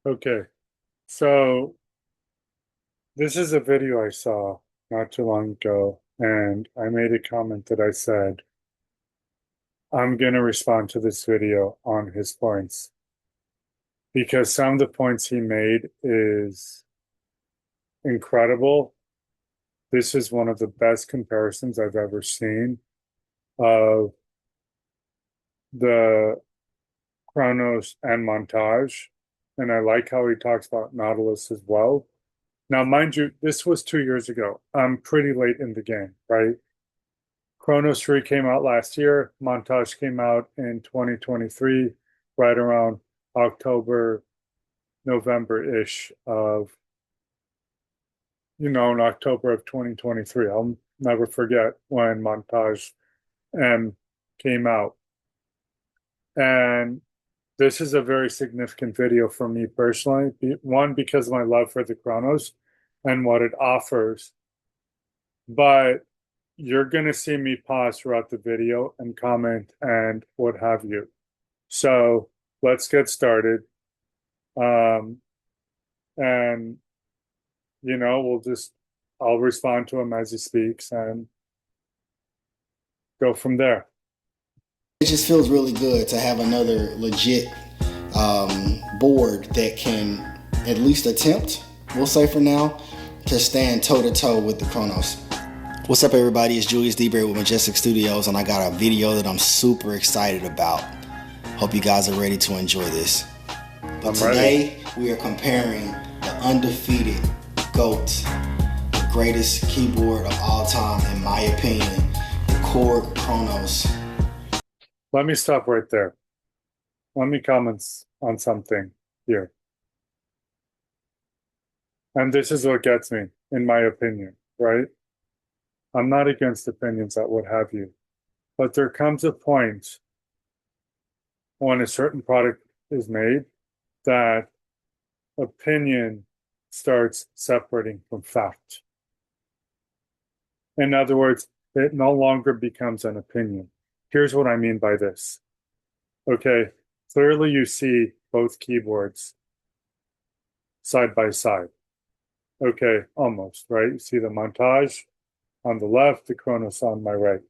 Okay, so this is a video I saw not too long ago, and I made a comment that I said, I'm going to respond to this video on his points because some of the points he made is incredible. This is one of the best comparisons I've ever seen of the Kronos and Montage. And I like how he talks about Nautilus as well. Now, mind you, this was 2 years ago. I'm pretty late in the game, right? Chronos 3 came out last year. Montage came out in 2023, right around October, November-ish of, in October of 2023. I'll never forget when Montage M came out. And this is a very significant video for me personally. One, because of my love for the Chronos and what it offers. But you're going to see me pause throughout the video and comment and what have you. So let's get started. Um, and, I'll respond to him as he speaks and go from there. It just feels really good to have another legit board that can at least attempt, we'll say for now, to stand toe to toe with the Kronos. What's up, everybody? It's Julius with Majestic Studios, and I got a video that I'm super excited about. Hope you guys are ready to enjoy this. But today we are comparing the undefeated GOAT, the greatest keyboard of all time, in my opinion, the Korg KRONOS. Let me stop right there. Let me comment on something here. And this is what gets me, in my opinion, right? I'm not against opinions that what have you. But there comes a point when a certain product is made that opinion starts separating from fact. In other words, it no longer becomes an opinion. Here's what I mean by this. Okay, clearly you see both keyboards side by side. Okay, almost, right? You see the Montage on the left, the Kronos on my right.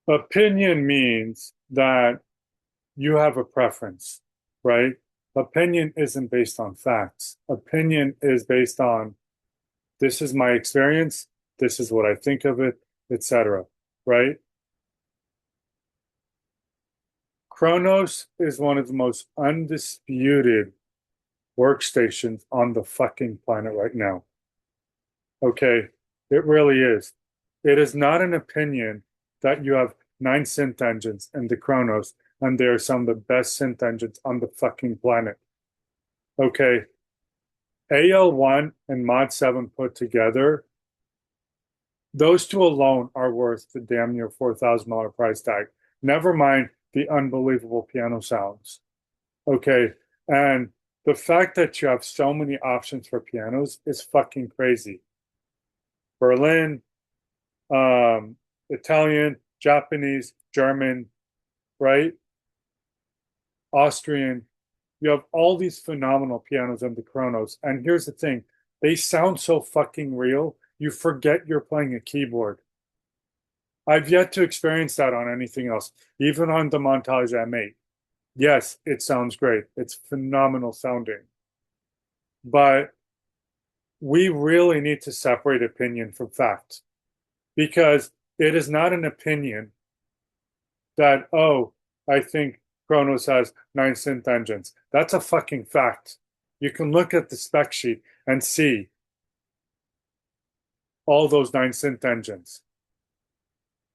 Opinion means that you have a preference, right? Opinion isn't based on facts. Opinion is based on this is my experience, this is what I think of it, etc. Right? Kronos is one of the most undisputed workstations on the fucking planet right now. Okay, it really is. It is not an opinion that you have 9 synth engines in the Kronos and they are some of the best synth engines on the fucking planet. Okay, AL1 and Mod 7 put together, those two alone are worth the damn near $4,000 price tag. Never mind the unbelievable piano sounds. Okay, and the fact that you have so many options for pianos is fucking crazy. Berlin, Italian, Japanese, German, right? Austrian. You have all these phenomenal pianos in the Kronos. And here's the thing, they sound so fucking real, you forget you're playing a keyboard. I've yet to experience that on anything else, even on the Montage M8. Yes, it sounds great. It's phenomenal sounding. But we really need to separate opinion from fact because it is not an opinion that, oh, I think Kronos has 9 synth engines. That's a fucking fact. You can look at the spec sheet and see all those 9 synth engines.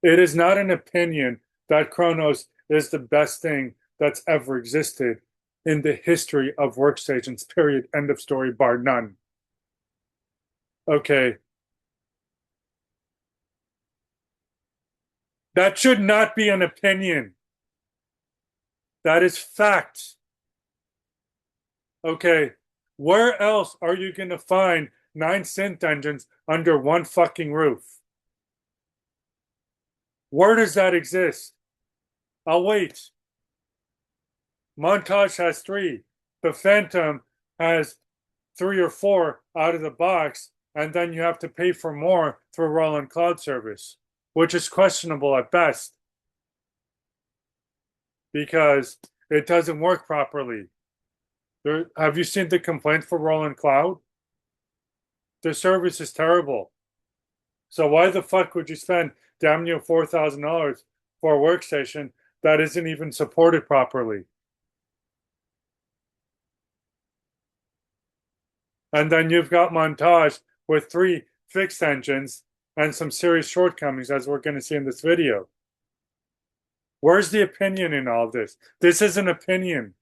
It is not an opinion that Kronos is the best thing that's ever existed in the history of workstations, period, end of story, bar none. Okay. That should not be an opinion. That is fact. Okay. Where else are you going to find 9 synth engines under one fucking roof? Where does that exist? I'll wait. Montage has 3. The Phantom has 3 or 4 out of the box, and then you have to pay for more through Roland Cloud service, which is questionable at best because it doesn't work properly. Have you seen the complaint for Roland Cloud? The service is terrible. So why the fuck would you spend damn near $4,000 for a workstation that isn't even supported properly? And then you've got Montage with 3 fixed engines and some serious shortcomings, as we're going to see in this video. Where's the opinion in all this? This is an opinion.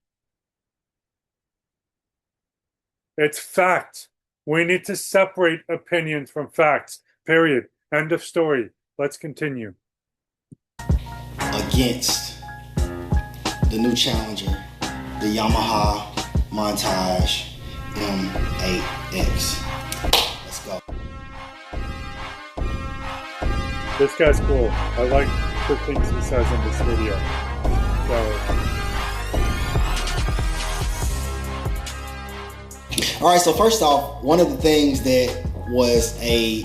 It's fact. We need to separate opinions from facts. Period. End of story. Let's continue. Against the new challenger, the Yamaha Montage M8X. Let's go. This guy's cool. I like the things he says in this video. All right, so first off, one of the things that was a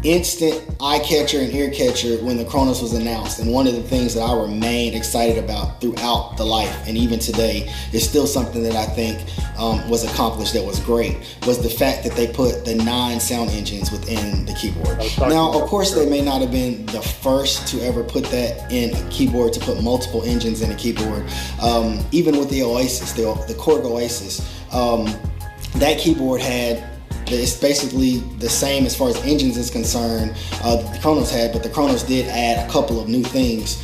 instant eye catcher and ear catcher when the KRONOS was announced, and one of the things that I remained excited about throughout the life and even today is still something that I think was accomplished that was great, was the fact that they put the 9 sound engines within the keyboard. Now, of course, they may not have been the first to ever put that in a keyboard, to put multiple engines in a keyboard. Even with the Oasis, the Korg Oasis, that keyboard had, it's basically the same as far as engines is concerned that the KRONOS had, but the KRONOS did add a couple of new things.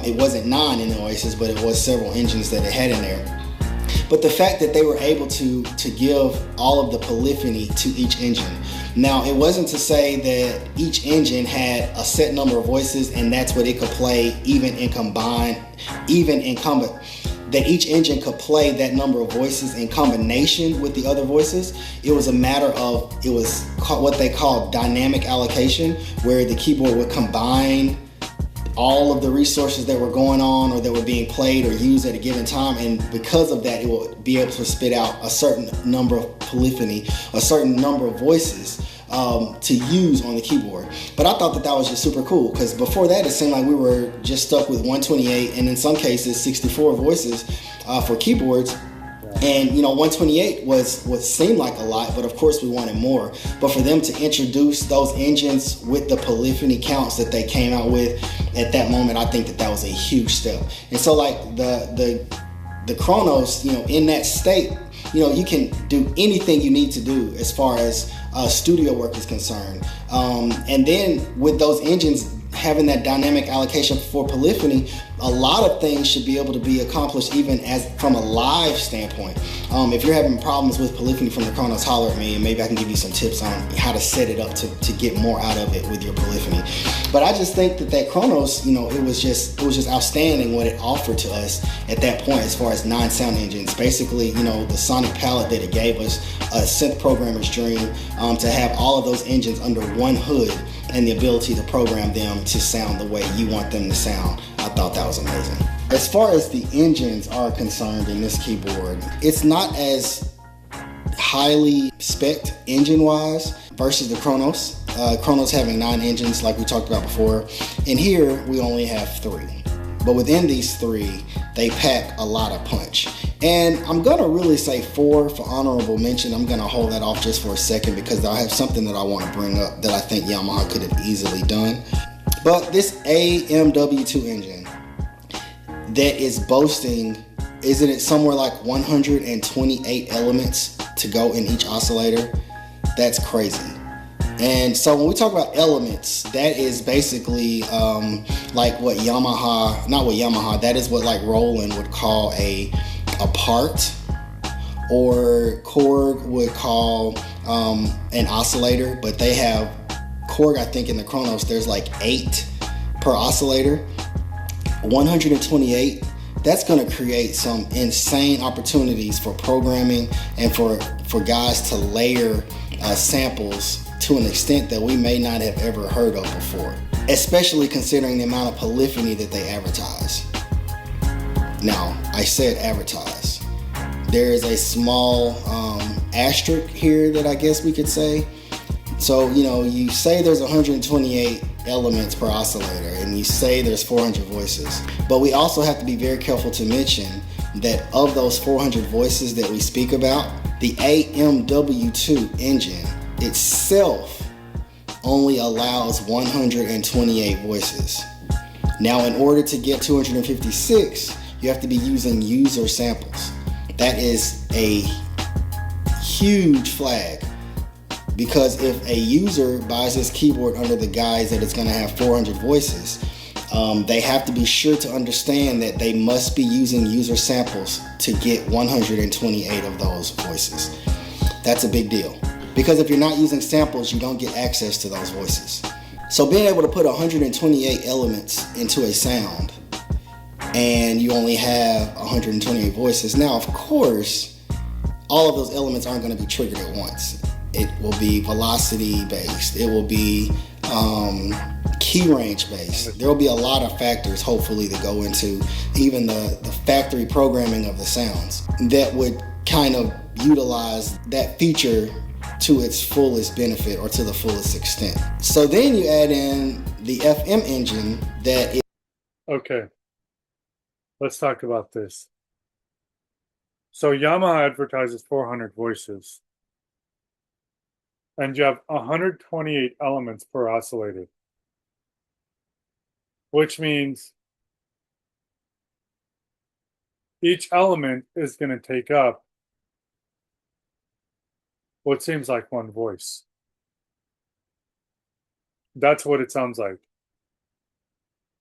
It wasn't 9 in the Oasis, but it was several engines that it had in there. But the fact that they were able to give all of the polyphony to each engine. Now, it wasn't to say that each engine had a set number of voices and that's what it could play that each engine could play that number of voices in combination with the other voices. It was a matter of, it was what they call dynamic allocation, where the keyboard would combine all of the resources that were going on or that were being played or used at a given time, and because of that, it will be able to spit out a certain number of polyphony, a certain number of voices to use on the keyboard. But I thought that was just super cool, because before that, it seemed like we were just stuck with 128 and in some cases 64 voices for keyboards. And 128 seemed like a lot, but of course we wanted more. But for them to introduce those engines with the polyphony counts that they came out with at that moment, I think that was a huge step. And so like the KRONOS, in that state, you can do anything you need to do as far as studio work is concerned. And then with those engines having that dynamic allocation for polyphony, a lot of things should be able to be accomplished even as from a live standpoint. If you're having problems with polyphony from the KRONOS, holler at me and maybe I can give you some tips on how to set it up to get more out of it with your polyphony. But I just think that KRONOS, it was just outstanding what it offered to us at that point as far as 9 sound engines. Basically, the sonic palette that it gave us, a synth programmer's dream, to have all of those engines under one hood and the ability to program them to sound the way you want them to sound. I thought that was amazing. As far as the engines are concerned in this keyboard, it's not as highly spec'd engine-wise versus the KRONOS. KRONOS having 9 engines like we talked about before, and here we only have 3. But within these 3, they pack a lot of punch. And I'm gonna really say 4 for honorable mention. I'm gonna hold that off just for a second because I have something that I want to bring up that I think Yamaha could have easily done. But this AMW2 engine that is boasting, isn't it somewhere like 128 elements to go in each oscillator? That's crazy. And so when we talk about elements, that is basically like what Yamaha, not what Yamaha, that is what like Roland would call a part, or Korg would call an oscillator, but they have Korg, I think in the KRONOS, there's like 8 per oscillator. 128, that's gonna create some insane opportunities for programming and for guys to layer samples to an extent that we may not have ever heard of before, especially considering the amount of polyphony that they advertise. Now, I said advertise. There is a small asterisk here that I guess we could say. So, you say there's 128 elements per oscillator and you say there's 400 voices. But we also have to be very careful to mention that of those 400 voices that we speak about, the AMW2 engine itself only allows 128 voices. Now, in order to get 256, you have to be using user samples. That is a huge flag, because if a user buys this keyboard under the guise that it's going to have 400 voices, they have to be sure to understand that they must be using user samples to get 128 of those voices. That's a big deal, because if you're not using samples, you don't get access to those voices. So being able to put 128 elements into a sound and you only have 128 voices. Now, of course, all of those elements aren't going to be triggered at once. It will be velocity based. It will be key range based. There will be a lot of factors, hopefully, that go into even the factory programming of the sounds that would kind of utilize that feature to its fullest benefit or to the fullest extent. So then you add in the FM engine that is... Okay, let's talk about this. So Yamaha advertises 400 voices, and you have 128 elements per oscillator, which means each element is going to take up what seems like one voice. That's what it sounds like.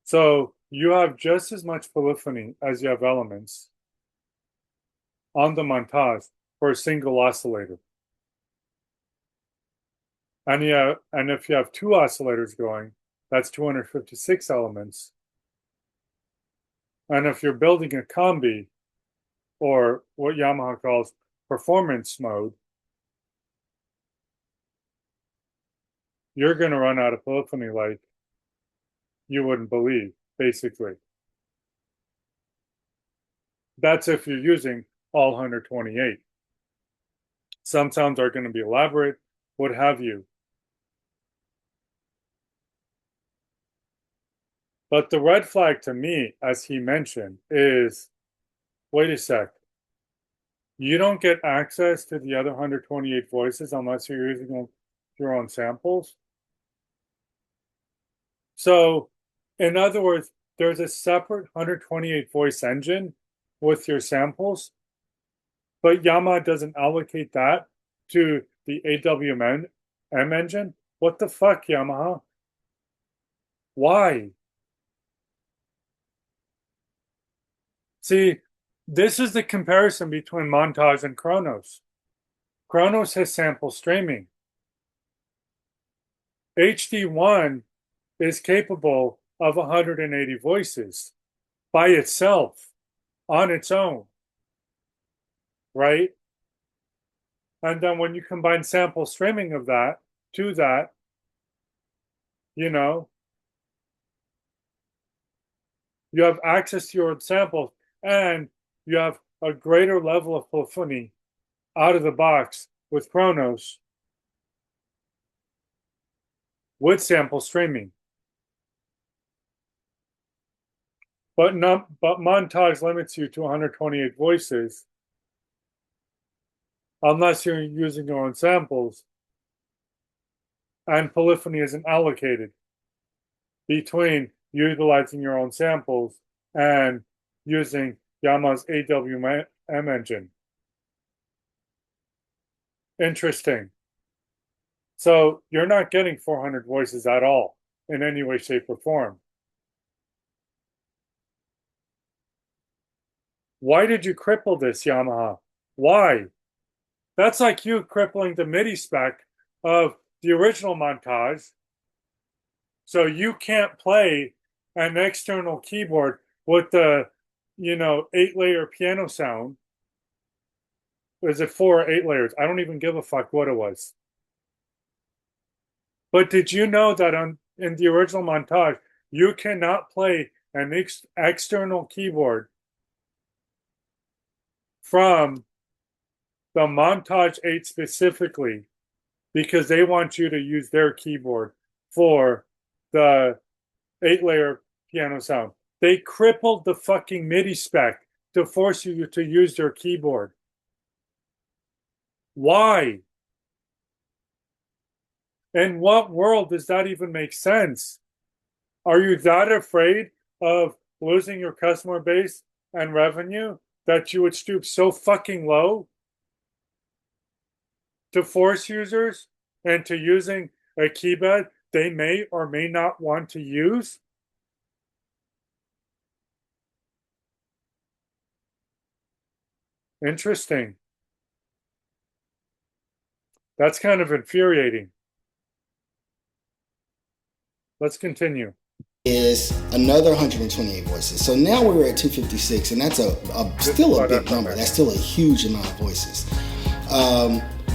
So you have just as much polyphony as you have elements on the Montage for a single oscillator. And if you have two oscillators going, that's 256 elements. And if you're building a combi, or what Yamaha calls performance mode, you're going to run out of polyphony like you wouldn't believe, basically. That's if you're using all 128. Some sounds are going to be elaborate, what have you. But the red flag to me, as he mentioned, is, wait a sec. You don't get access to the other 128 voices unless you're using your own samples. So, in other words, there's a separate 128 voice engine with your samples, but Yamaha doesn't allocate that to the AWM engine. What the fuck, Yamaha? Why? See, this is the comparison between Montage and KRONOS. KRONOS has sample streaming. HD1 is capable of 180 voices by itself, on its own, right? And then when you combine sample streaming of that to that, you have access to your samples, and you have a greater level of polyphony out of the box with KRONOS with sample streaming. But Montage limits you to 128 voices unless you're using your own samples, and polyphony isn't allocated between utilizing your own samples and using Yamaha's AWM engine. Interesting. So you're not getting 400 voices at all in any way, shape, or form. Why did you cripple this, Yamaha? Why? That's like you crippling the MIDI spec of the original Montage. So you can't play an external keyboard with the, 8-layer piano sound. Was it 4 or 8 layers? I don't even give a fuck what it was. But did you know that in the original Montage, you cannot play an external keyboard from the Montage 8 specifically because they want you to use their keyboard for the 8-layer piano sound. They crippled the fucking MIDI spec to force you to use their keyboard. Why? In what world does that even make sense? Are you that afraid of losing your customer base and revenue that you would stoop so fucking low to force users into using a keypad they may or may not want to use? Interesting. That's kind of infuriating. Let's continue. Is another 128 voices. So now we're at 256, and that's still a big number. That's still a huge amount of voices.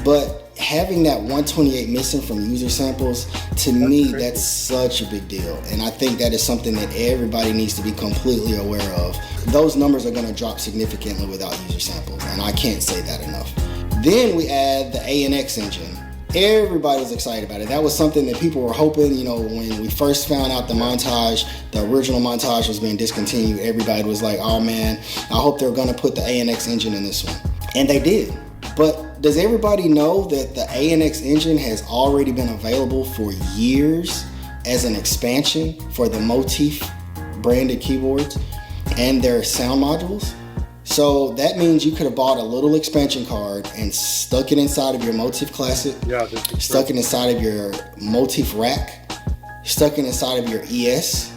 But having that 128 missing from user samples, to me, that's such a big deal. And I think that is something that everybody needs to be completely aware of. Those numbers are going to drop significantly without user samples, and I can't say that enough. Then we add the ANX engine. Everybody was excited about it. That was something that people were hoping, when we first found out the Montage, the original Montage was being discontinued, everybody was like, oh man, I hope they're going to put the ANX engine in this one. And they did. But does everybody know that the ANX engine has already been available for years as an expansion for the Motif branded keyboards and their sound modules? So that means you could have bought a little expansion card and stuck it inside of your Motif Classic, stuck it inside of your Motif Rack, stuck it inside of your ES,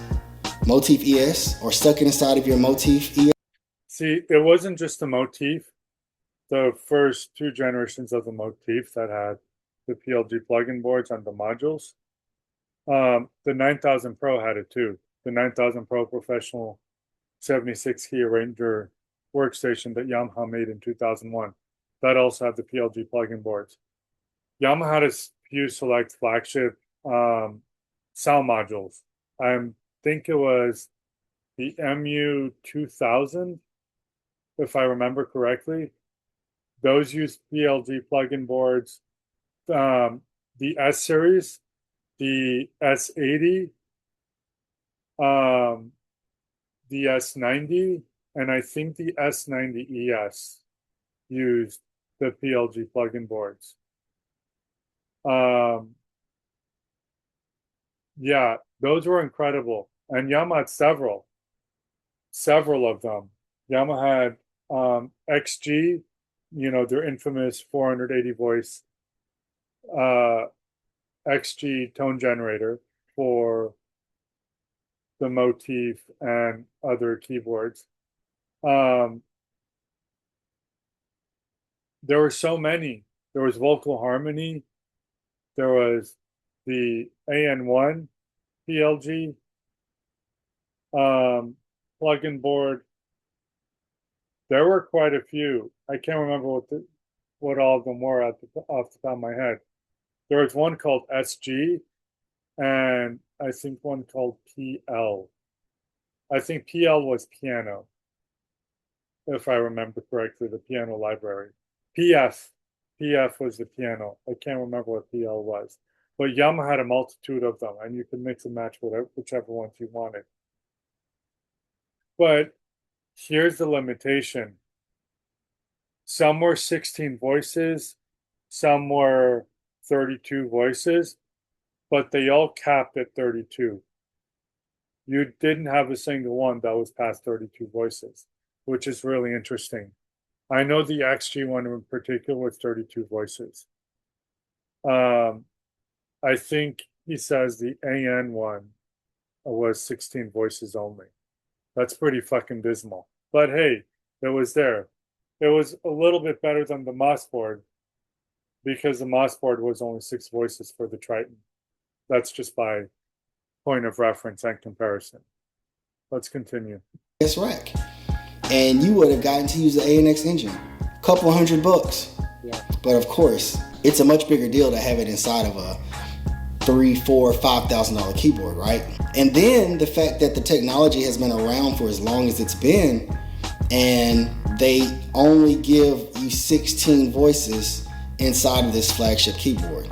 Motif ES, or stuck it inside of your Motif ES. See, it wasn't just the Motif. The first two generations of the Motif that had the PLG plugin boards on the modules. The 9000 Pro had it too. The 9000 Pro Professional 76 key arranger workstation that Yamaha made in 2001. That also had the PLG plugin boards. Yamaha had a few select flagship sound modules. I think it was the MU2000, if I remember correctly. Those used PLG plugin boards. The S series, the S80, the S90, and I think the S90 ES used the PLG plugin boards. Yeah, those were incredible. And Yamaha had several of them. Yamaha had XG, their infamous 480 voice XG tone generator for the Motif and other keyboards. There were so many. There was Vocal Harmony. There was the AN1 PLG plugin board. There were quite a few. I can't remember what all of them were off the top of my head. There was one called SG, and I think one called PL. I think PL was piano, if I remember correctly, the piano library. PF was the piano. I can't remember what PL was. But Yamaha had a multitude of them, and you could mix and match whichever ones you wanted. But here's the limitation. Some were 16 voices, some were 32 voices, but they all capped at 32. You didn't have a single one that was past 32 voices, which is really interesting. I know the XG one in particular was 32 voices. I think he says the AN one was 16 voices only. That's pretty fucking dismal. But hey, it was there. It was a little bit better than the Moss board because the Moss board was only 6 voices for the Triton. That's just by point of reference and comparison. Let's continue. Yes, rack. And you would have gotten to use the ANX engine. A couple $100. Yeah. But of course, it's a much bigger deal to have it inside of a $3,000, $4,000, $5,000 keyboard, right? And then the fact that the technology has been around for as long as it's been, and they only give you 16 voices inside of this flagship keyboard.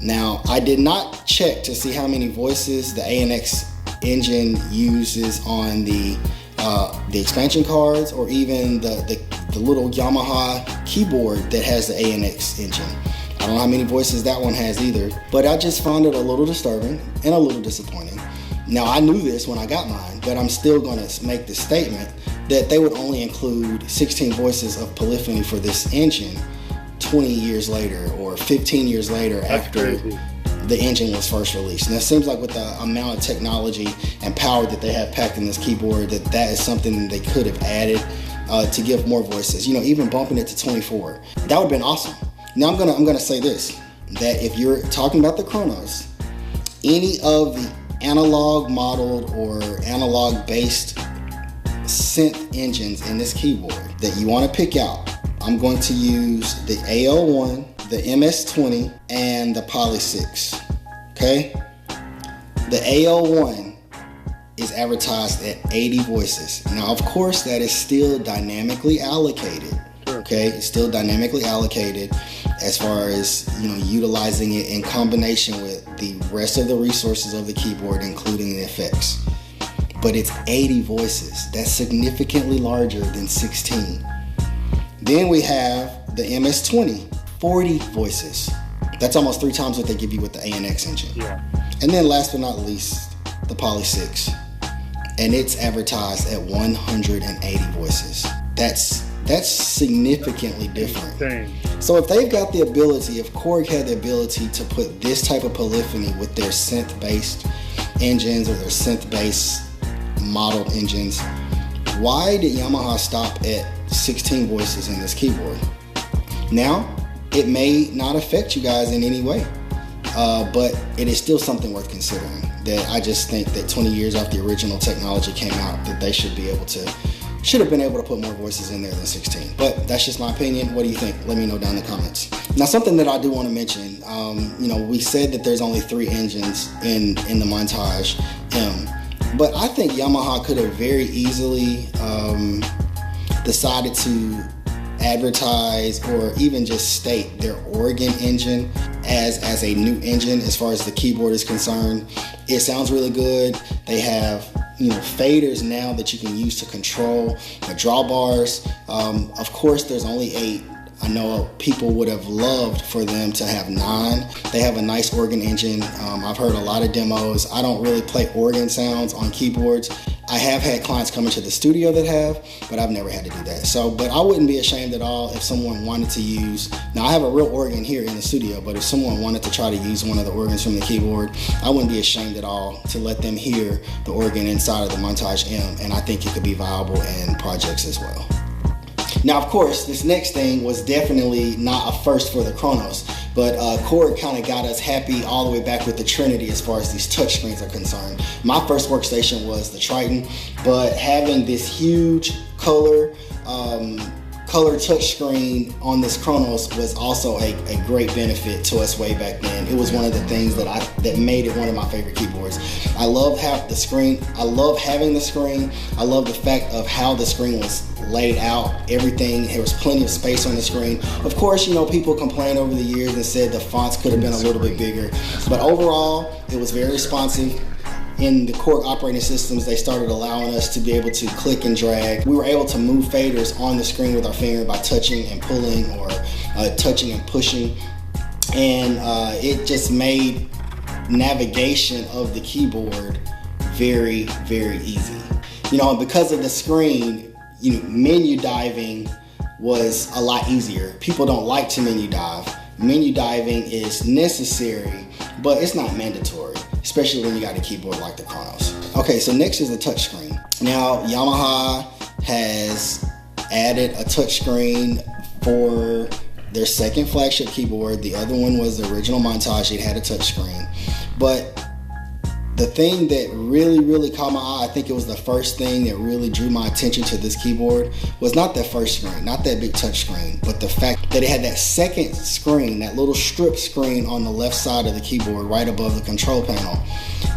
Now, I did not check to see how many voices the ANX engine uses on the expansion cards, or even the little Yamaha keyboard that has the ANX engine. I don't know how many voices that one has either, but I just found it a little disturbing and a little disappointing. Now, I knew this when I got mine, but I'm still going to make the statement that they would only include 16 voices of polyphony for this engine 20 years later or 15 years later. That's after crazy. The engine was first released. And it seems like with the amount of technology and power that they have packed in this keyboard, that is something they could have added to give more voices. You know, even bumping it to 24. That would have been awesome. Now I'm gonna say this, that if you're talking about the KRONOS, any of the analog modeled or analog based synth engines in this keyboard that you want to pick out, I'm going to use the AL1, the MS20, and the Poly 6. Okay? The AL1 is advertised at 80 voices. Now, of course, that is still dynamically allocated. Okay? It's still dynamically allocated as far as, you know, utilizing it in combination with the rest of the resources of the keyboard, including the effects. But it's 80 voices. That's significantly larger than 16. Then we have the MS20, 40 voices. That's almost 3 times what they give you with the ANX engine. Yeah. And then last but not least, the Poly 6. And it's advertised at 180 voices. That's significantly different. Insane. So if they've got the ability, if Korg had the ability to put this type of polyphony with their synth-based engines or their synth-based model engines, why did Yamaha stop at 16 voices in this keyboard? Now, it may not affect you guys in any way, but it is still something worth considering. That I just think that 20 years after the original technology came out, that they should have been able to put more voices in there than 16. But that's just my opinion. What do you think? Let me know down in the comments. Now, something that I do want to mention, you know, we said that there's only 3 engines in the Montage M, but I think Yamaha could have very easily decided to advertise or even just state their organ engine as a new engine as far as the keyboard is concerned. It sounds really good. They have, you know, faders now that you can use to control the drawbars. Of course, there's only 8. I know people would have loved for them to have 9. They have a nice organ engine. I've heard a lot of demos. I don't really play organ sounds on keyboards. I have had clients come into the studio that have, but I've never had to do that. So, but I wouldn't be ashamed at all if someone wanted to use, now I have a real organ here in the studio, but if someone wanted to try to use one of the organs from the keyboard, I wouldn't be ashamed at all to let them hear the organ inside of the Montage M, and I think it could be viable in projects as well. Now, of course, this next thing was definitely not a first for the KRONOS, but Korg kind of got us happy all the way back with the Trinity as far as these touchscreens are concerned. My first workstation was the Triton, but having this huge color touchscreen on this KRONOS was also a great benefit to us way back then. It was one of the things that made it one of my favorite keyboards. I love having the screen. I love the fact of how the screen was laid out, everything. There was plenty of space on the screen. Of course, you know, people complained over the years and said the fonts could have been a little bit bigger, but overall, it was very responsive. In the Korg operating systems, they started allowing us to be able to click and drag. We were able to move faders on the screen with our finger by touching and pulling or touching and pushing. And it just made navigation of the keyboard very, very easy. You know, because of the screen, you know, menu diving was a lot easier. People don't like to menu dive. Menu diving is necessary, but it's not mandatory, especially when you got a keyboard like the KRONOS. Okay, so next is the touchscreen. Now, Yamaha has added a touchscreen for their second flagship keyboard. The other one was the original Montage. It had a touchscreen. But the thing that really caught my eye, I think it was the first thing that really drew my attention to this keyboard, was not that first screen, not that big touch screen, but the fact that it had that second screen, that little strip screen on the left side of the keyboard right above the control panel.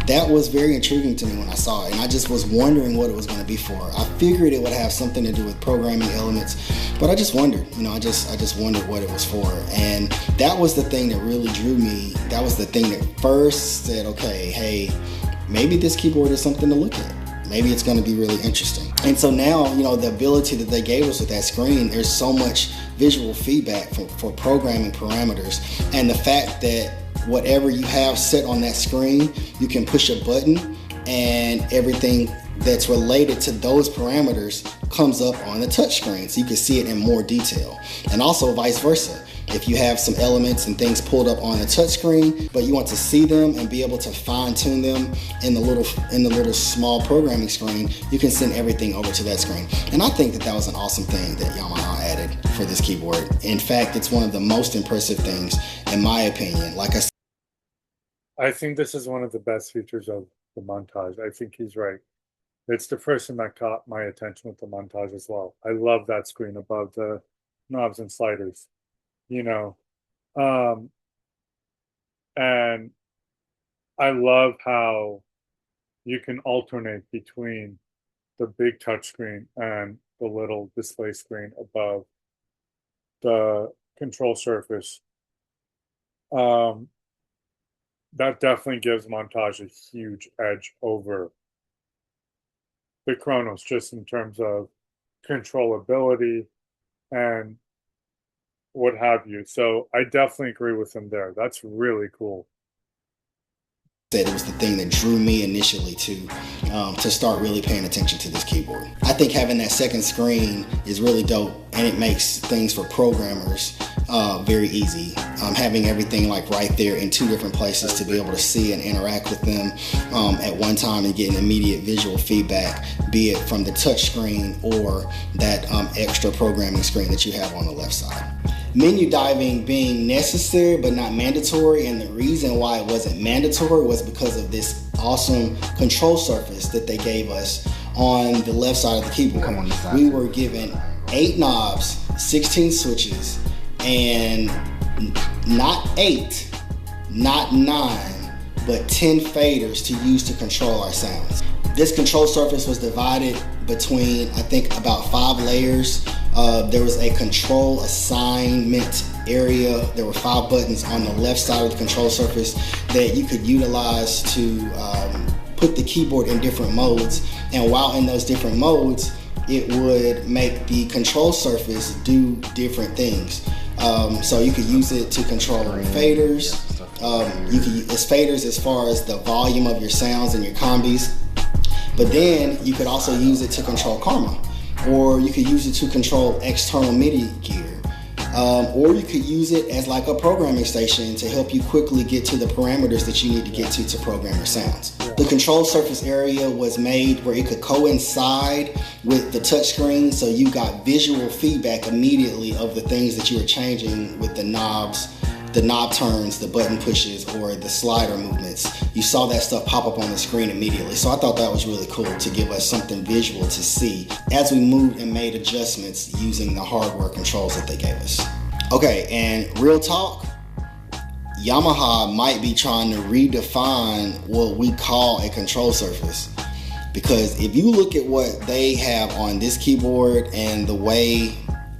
That was very intriguing to me when I saw it, and I just was wondering what it was going to be for. I figured it would have something to do with programming elements, but I just wondered, I just wondered what it was for. And that was the thing that really drew me. That was the thing that first said, okay, hey, maybe this keyboard is something to look at. Maybe it's going to be really interesting. And so now, the ability that they gave us with that screen, there's so much visual feedback for programming parameters, and the fact that whatever you have set on that screen, you can push a button and everything that's related to those parameters comes up on the touch screen, so you can see it in more detail. And also vice versa. If you have some elements and things pulled up on the touch screen, but you want to see them and be able to fine tune them in the little small programming screen, you can send everything over to that screen. And I think that was an awesome thing that Yamaha added for this keyboard. In fact, it's one of the most impressive things, in my opinion. Like I think this is one of the best features of the Montage. I think he's right. It's the first thing that caught my attention with the Montage as well. I love that screen above the knobs and sliders, you know. And I love how you can alternate between the big touchscreen and the little display screen above the control surface. That definitely gives Montage a huge edge over the Kronos, just in terms of controllability and what have you. So I definitely agree with him there. That's really cool. Said it was the thing that drew me initially to start really paying attention to this keyboard. I think having that second screen is really dope, and it makes things for programmers very easy. Having everything like right there in two different places to be able to see and interact with them at one time and getting immediate visual feedback, be it from the touch screen or that extra programming screen that you have on the left side. Menu diving being necessary but not mandatory, and the reason why it wasn't mandatory was because of this awesome control surface that they gave us on the left side of the keyboard. We were given 8 knobs, 16 switches, and not 8, not 9, but 10 faders to use to control our sounds. This control surface was divided between, I think, about 5 layers. There was a control assignment area. There were 5 buttons on the left side of the control surface that you could utilize to put the keyboard in different modes. And while in those different modes, it would make the control surface do different things. So you could use it to control faders. You could use faders as far as the volume of your sounds and your combis. But then you could also use it to control karma, or you could use it to control external MIDI gear, or you could use it as like a programming station to help you quickly get to the parameters that you need to get to program your sounds. The control surface area was made where it could coincide with the touchscreen, so you got visual feedback immediately of the things that you were changing with the knobs, the knob turns, the button pushes, or the slider movements. You saw that stuff pop up on the screen immediately. So I thought that was really cool to give us something visual to see as we moved and made adjustments using the hardware controls that they gave us. Okay, and real talk, Yamaha might be trying to redefine what we call a control surface. Because if you look at what they have on this keyboard and the way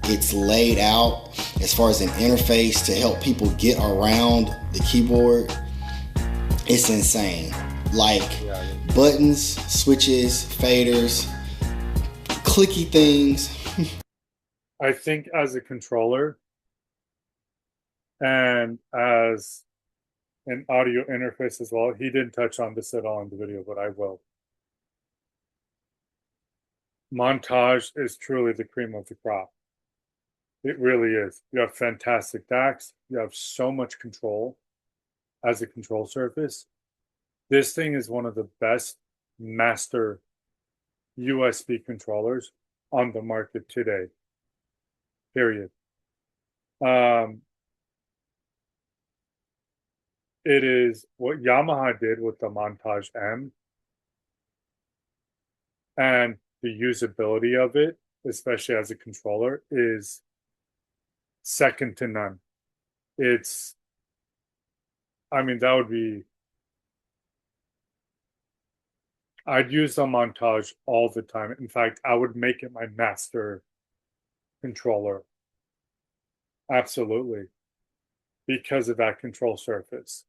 it's laid out as far as an interface to help people get around the keyboard, it's insane. Like buttons, switches, faders, clicky things. I think as a controller and as an audio interface as well, he didn't touch on this at all in the video, but I will. Montage is truly the cream of the crop. It really is. You have fantastic DACs. You have so much control as a control surface. This thing is one of the best master USB controllers on the market today. Period. It is what Yamaha did with the Montage M, and the usability of it, especially as a controller, is second to none. That would be I'd use the Montage all the time. In fact, I would make it my master controller. Absolutely. Because of that control surface.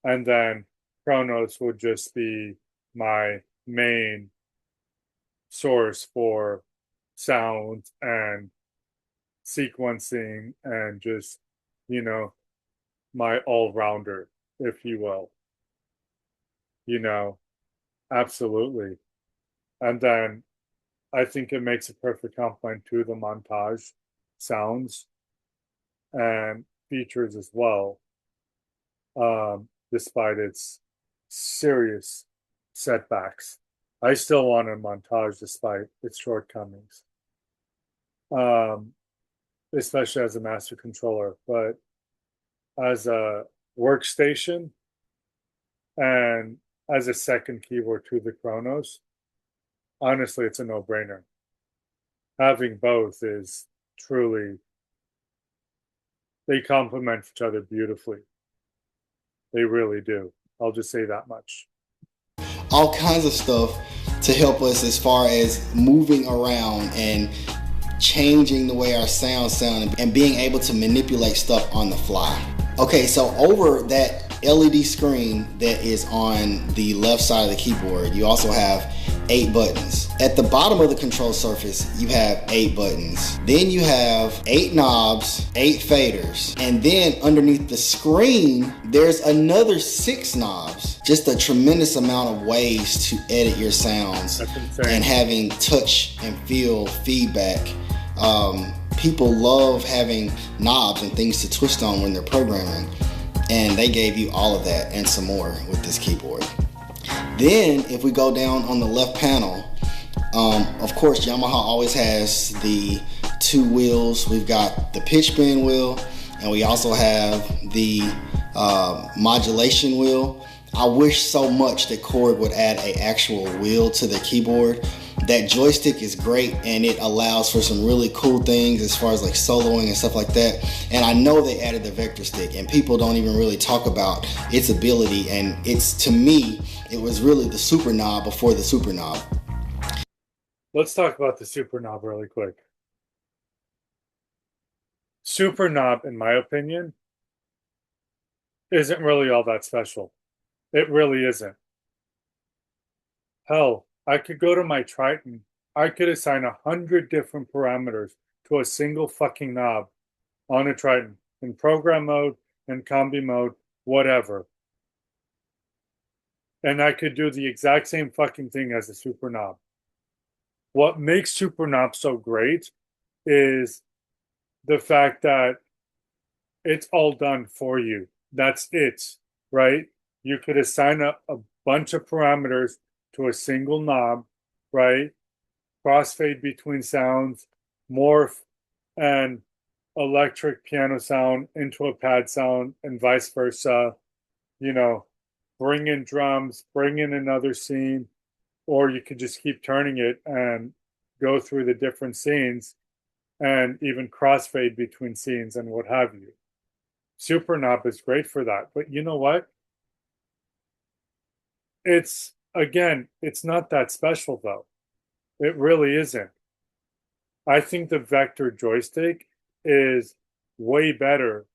And then Kronos would just be my main source for sound and sequencing and just, you know, my all-rounder, if you will. You know, absolutely. And then I think it makes a perfect complement to the Montage sounds and features as well, despite its serious setbacks. I still want a Montage despite its shortcomings, um, especially as a master controller. But as a workstation and as a second keyboard to the Kronos, honestly, it's a no-brainer. Having both is truly, they complement each other beautifully. They really do. I'll just say that much. All kinds of stuff to help us as far as moving around and changing the way our sounds sound and being able to manipulate stuff on the fly. Okay, so over that LED screen that is on the left side of the keyboard, you also have 8 buttons. At the bottom of the control surface, you have 8 buttons. Then you have 8 knobs, 8 faders. And then underneath the screen, there's another 6 knobs. Just a tremendous amount of ways to edit your sounds and having touch and feel feedback. People love having knobs and things to twist on when they're programming, and they gave you all of that and some more with this keyboard. Then if we go down on the left panel, of course Yamaha always has the 2 wheels. We've got the pitch bend wheel, and we also have the modulation wheel. I wish so much that Korg would add an actual wheel to the keyboard. That joystick is great, and it allows for some really cool things as far as like soloing and stuff like that. And I know they added the vector stick, and people don't even really talk about its ability. And it's, to me, it was really the super knob before the super knob. Let's talk about the super knob really quick. Super knob, in my opinion, isn't really all that special. It really isn't. Hell, I could go to my Triton. I could assign 100 different parameters to a single fucking knob on a Triton in program mode, in combi mode, whatever. And I could do the exact same fucking thing as a super knob. What makes super knob so great is the fact that it's all done for you. That's it, right? You could assign a bunch of parameters to a single knob, right? Crossfade between sounds, morph an electric piano sound into a pad sound, and vice versa. You know, bring in drums, bring in another scene, or you could just keep turning it and go through the different scenes and even crossfade between scenes and what have you. Super knob is great for that. But you know what? It's, again, it's not that special though. It really isn't. I think the vector joystick is way better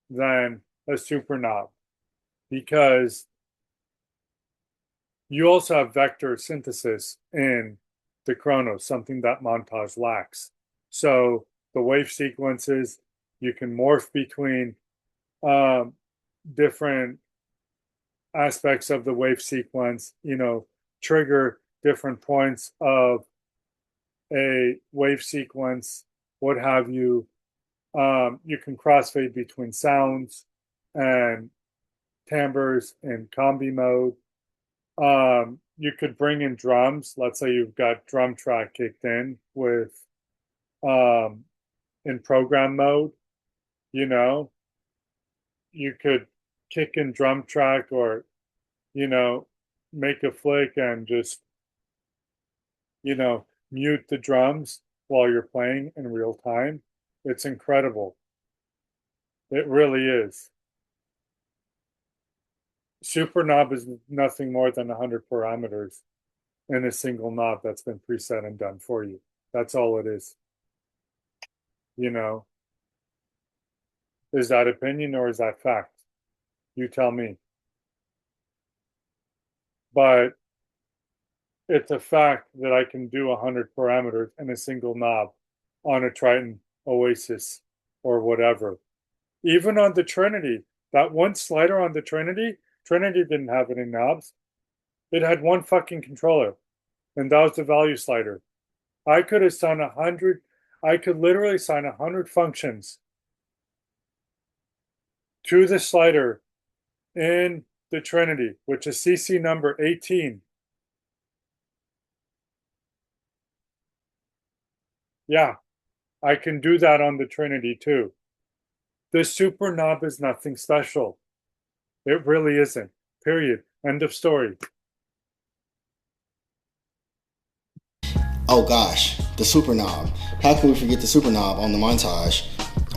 than a super knob because you also have vector synthesis in the Kronos, something that Montage lacks. So the wave sequences, you can morph between different aspects of the wave sequence, you know, trigger different points of a wave sequence, what have you. You can crossfade between sounds and timbres in combi mode. You could bring in drums. Let's say you've got drum track kicked in with in program mode, you know, you could kick in drum track or, you know, make a flick and just, you know, mute the drums while you're playing in real time. It's incredible. It really is. Super knob is nothing more than 100 parameters in a single knob that's been preset and done for you. That's all it is. You know, is that opinion or is that fact? You tell me. But it's a fact that I can do 100 parameters in a single knob on a Triton, Oasis, or whatever. Even on the Trinity, that one slider on the Trinity didn't have any knobs. It had one fucking controller, and that was the value slider. I could assign 100, I could literally assign 100 functions to the slider in the Trinity, which is CC number 18. Yeah, I can do that on the Trinity too. The super knob is nothing special. It really isn't. Period. End of story. Oh gosh, the super knob. How can we forget the super knob on the Montage?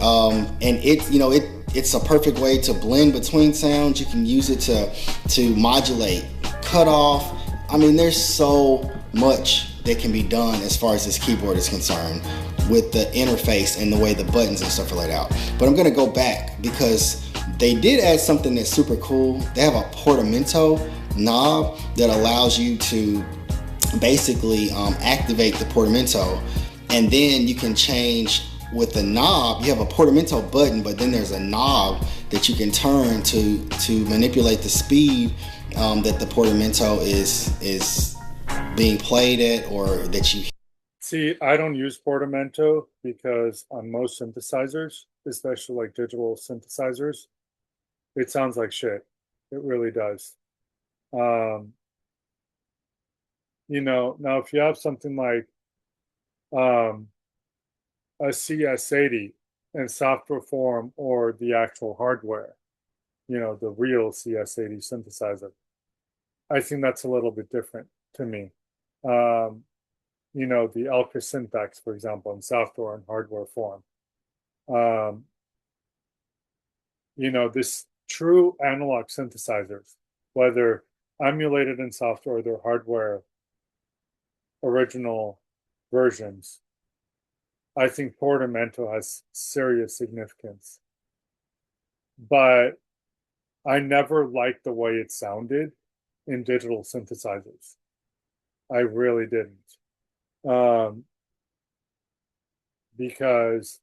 And it's a perfect way to blend between sounds. You can use it to modulate, cut off. I mean, there's so much that can be done as far as this keyboard is concerned with the interface and the way the buttons and stuff are laid out. But I'm gonna go back because they did add something that's super cool. They have a portamento knob that allows you to basically activate the portamento, and then you can change with the knob. You have a portamento button, but then there's a knob that you can turn to manipulate the speed that the portamento is being played at, or that you See, I don't use portamento because on most synthesizers, especially like digital synthesizers, it sounds like shit. It really does. Um, now if you have something like um, a CS80 in software form or the actual hardware, the real CS80 synthesizer, I think that's a little bit different to me. Um, the Elka Syntax, for example, in software and hardware form. Um, this true analog synthesizers, whether emulated in software or their hardware original versions, I think portamento has serious significance. But I never liked the way it sounded in digital synthesizers. I really didn't. Um, because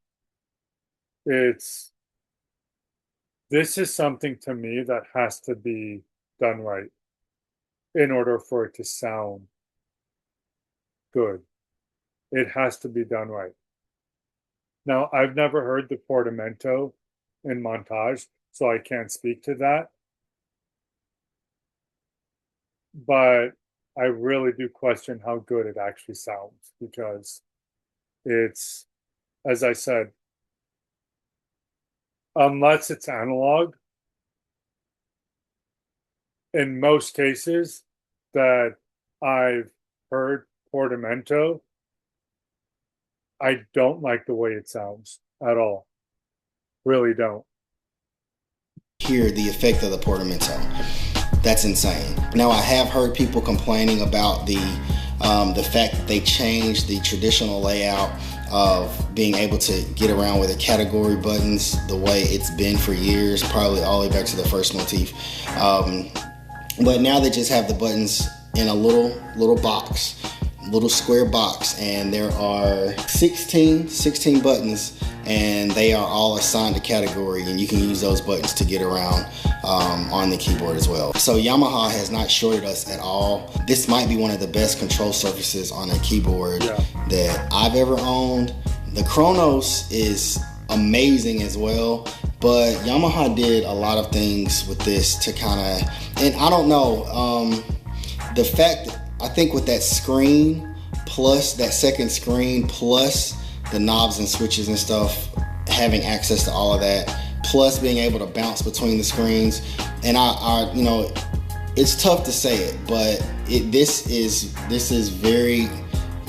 this is something to me that has to be done right in order for it to sound good. It has to be done right. Now, I've never heard the portamento in Montage, so I can't speak to that. But I really do question how good it actually sounds because it's, as I said, unless it's analog, in most cases that I've heard portamento, I don't like the way it sounds at all. Really don't. hear the effect of the portamento. That's insane. Now, I have heard people complaining about the fact that they changed the traditional layout of being able to get around with the category buttons the way it's been for years, probably all the way back to the first motif. But now they just have the buttons in a little box, little square box, and there are 16 buttons, and they are all assigned a category, and you can use those buttons to get around on the keyboard as well. So Yamaha has not shorted us at all. This might be one of the best control surfaces on a keyboard that I've ever owned. The KRONOS is amazing as well, but Yamaha did a lot of things with this to kind of, and I don't know, the fact that I think with that screen plus that second screen plus the knobs and switches and stuff, having access to all of that, plus being able to bounce between the screens, and I it's tough to say it, but this is very,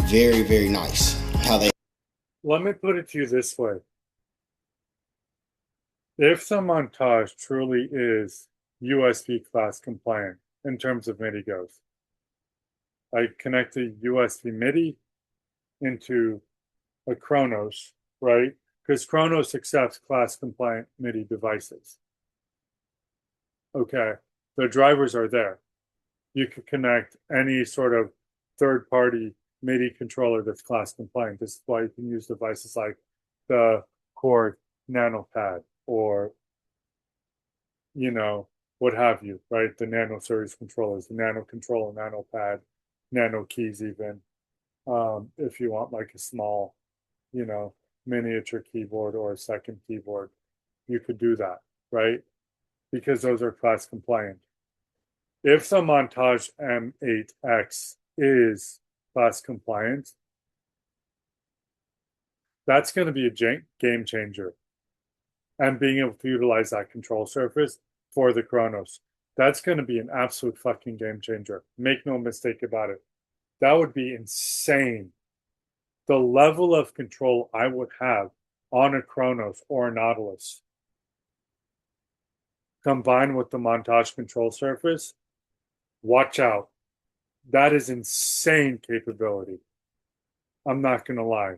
very, very nice how they. Let me put it to you this way. If the Montage truly is USB class compliant in terms of MIDI goes. I connect a USB MIDI into a Kronos, right? Because Kronos accepts class compliant MIDI devices. Okay, the drivers are there. You could connect any sort of third party MIDI controller that's class compliant. This is why you can use devices like the Korg NanoPad or, you know, what have you, right? The Nano series controllers, the Nano controller, NanoPad, Nano keys, even. If you want like a small, you know, miniature keyboard or a second keyboard, you could do that, right? Because those are class compliant. If the Montage M8X is class compliant, that's going to be a game changer. And being able to utilize that control surface for the Kronos, that's going to be an absolute fucking game changer. Make no mistake about it. That would be insane. The level of control I would have on a Kronos or a Nautilus combined with the Montage control surface, watch out. That is insane capability. I'm not going to lie.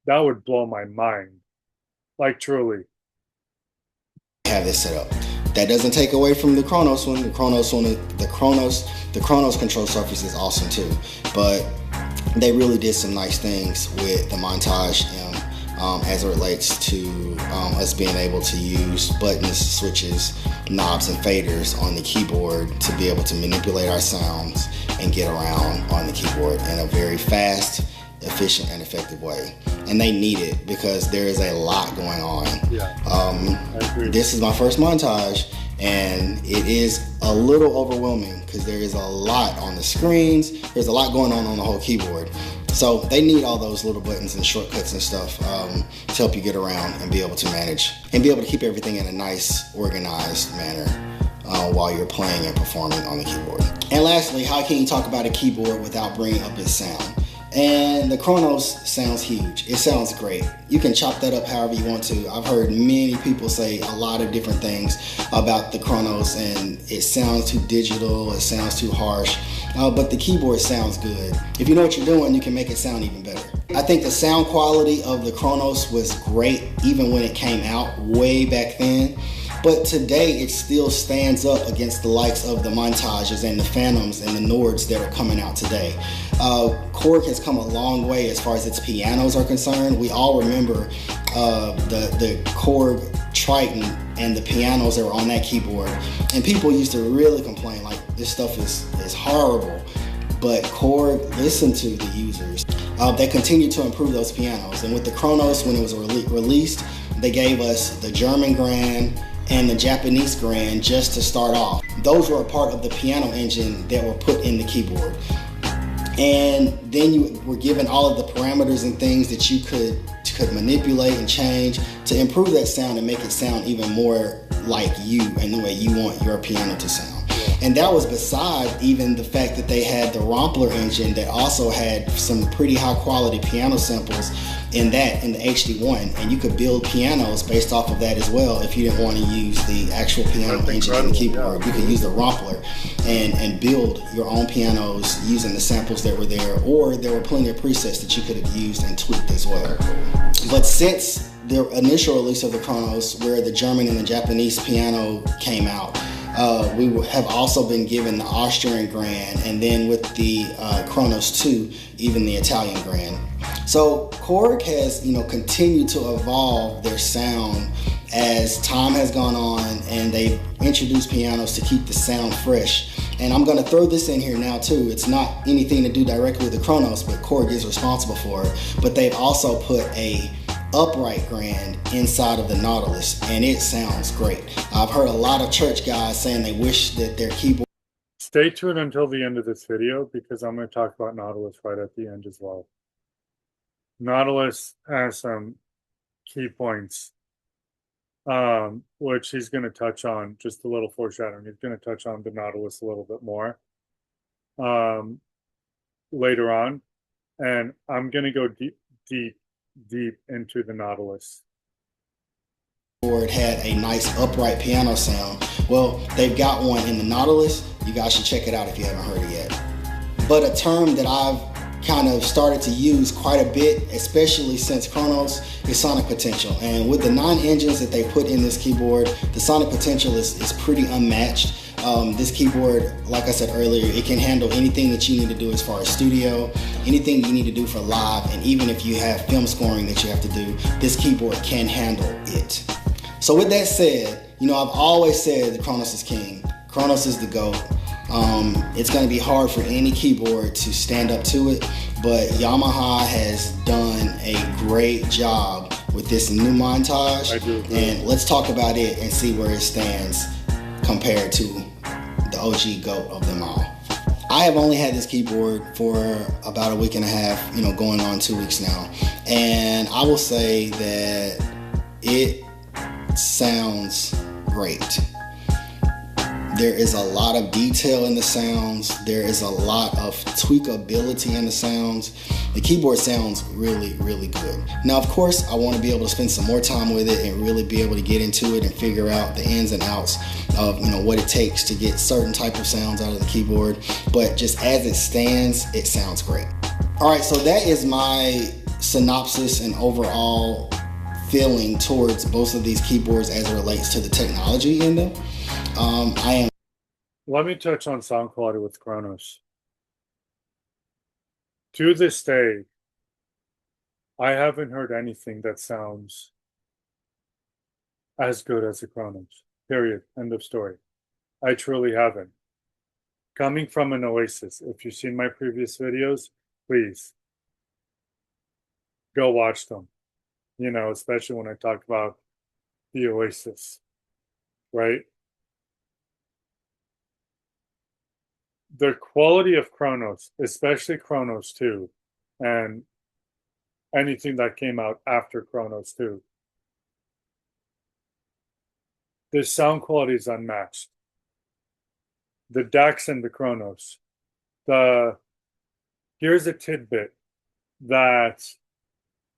That would blow my mind. Like, truly. Have this set up. That doesn't take away from the Kronos one. The Kronos control surface is awesome too. But they really did some nice things with the Montage M as it relates to us being able to use buttons, switches, knobs, and faders on the keyboard to be able to manipulate our sounds and get around on the keyboard in a very fast, efficient, and effective way. And they need it because there is a lot going on. Yeah, I agree. This is my first Montage, and it is a little overwhelming because there is a lot on the screens. There's a lot going on the whole keyboard. So they need all those little buttons and shortcuts and stuff to help you get around and be able to manage and be able to keep everything in a nice, organized manner while you're playing and performing on the keyboard. And lastly, how can you talk about a keyboard without bringing up its sound? And the Kronos sounds huge. It sounds great. You can chop that up however you want to. I've heard many people say a lot of different things about the Kronos, and it sounds too digital, it sounds too harsh, but the keyboard sounds good. If you know what you're doing, you can make it sound even better. I think the sound quality of the Kronos was great even when it came out way back then. But today it still stands up against the likes of the Montages and the Phantoms and the Nords that are coming out today. Korg has come a long way as far as its pianos are concerned. We all remember the Korg Triton and the pianos that were on that keyboard. And people used to really complain like this stuff is horrible. But Korg listened to the users. They continued to improve those pianos. And with the Kronos, when it was released, they gave us the German Grand and the Japanese Grand just to start off. Those were a part of the piano engine that were put in the keyboard. And then you were given all of the parameters and things that you could manipulate and change to improve that sound and make it sound even more like you and the way you want your piano to sound. And that was beside even the fact that they had the Rompler engine that also had some pretty high quality piano samples in the HD1, and you could build pianos based off of that as well if you didn't want to use the actual piano engine in the keyboard. You could use the Rompler and build your own pianos using the samples that were there, or there were plenty of presets that you could have used and tweaked as well. But since the initial release of the Kronos, where the German and the Japanese piano came out, we have also been given the Austrian Grand, and then with the Kronos 2, even the Italian Grand. So Korg has, continued to evolve their sound as time has gone on, and they've introduced pianos to keep the sound fresh. And I'm going to throw this in here now too. It's not anything to do directly with the Kronos, but Korg is responsible for it. But they've also put a upright Grand inside of the Nautilus, and it sounds great. I've heard a lot of church guys saying they wish that their keyboard... Stay tuned until the end of this video because I'm going to talk about Nautilus right at the end as well. Nautilus has some key points, which he's going to touch on, just a little foreshadowing. He's going to touch on the Nautilus a little bit more later on, and I'm going to go deep into the Nautilus. keyboard had a nice upright piano sound. Well, they've got one in the Nautilus. You guys should check it out if you haven't heard it yet. But a term that I've kind of started to use quite a bit, especially since Kronos, is sonic potential. And with the 9 engines that they put in this keyboard, the sonic potential is pretty unmatched. This keyboard, like I said earlier, it can handle anything that you need to do as far as studio, anything you need to do for live, and even if you have film scoring that you have to do, this keyboard can handle it. So with that said, you know, I've always said the Kronos is king. Kronos is the GOAT. It's going to be hard for any keyboard to stand up to it, but Yamaha has done a great job with this new Montage. I do agree. And let's talk about it and see where it stands compared to the OG GOAT of them all. I have only had this keyboard for about a week and a half, you know, going on 2 weeks now. And I will say that it sounds great. There is a lot of detail in the sounds. There is a lot of tweakability in the sounds. The keyboard sounds really, really good. Now, of course, I want to be able to spend some more time with it and really be able to get into it and figure out the ins and outs of, you know, what it takes to get certain type of sounds out of the keyboard. But just as it stands, it sounds great. All right, so that is my synopsis and overall feeling towards both of these keyboards as it relates to the technology in them. Let me touch on sound quality with Kronos. To this day, I haven't heard anything that sounds as good as the Kronos. Period. End of story. I truly haven't. Coming from an Oasis, if you've seen my previous videos, please go watch them. You know, especially when I talk about the Oasis, right? The quality of Kronos, especially Kronos 2, and anything that came out after Kronos 2, the sound quality is unmatched. The DACs and the Kronos. Here's a tidbit that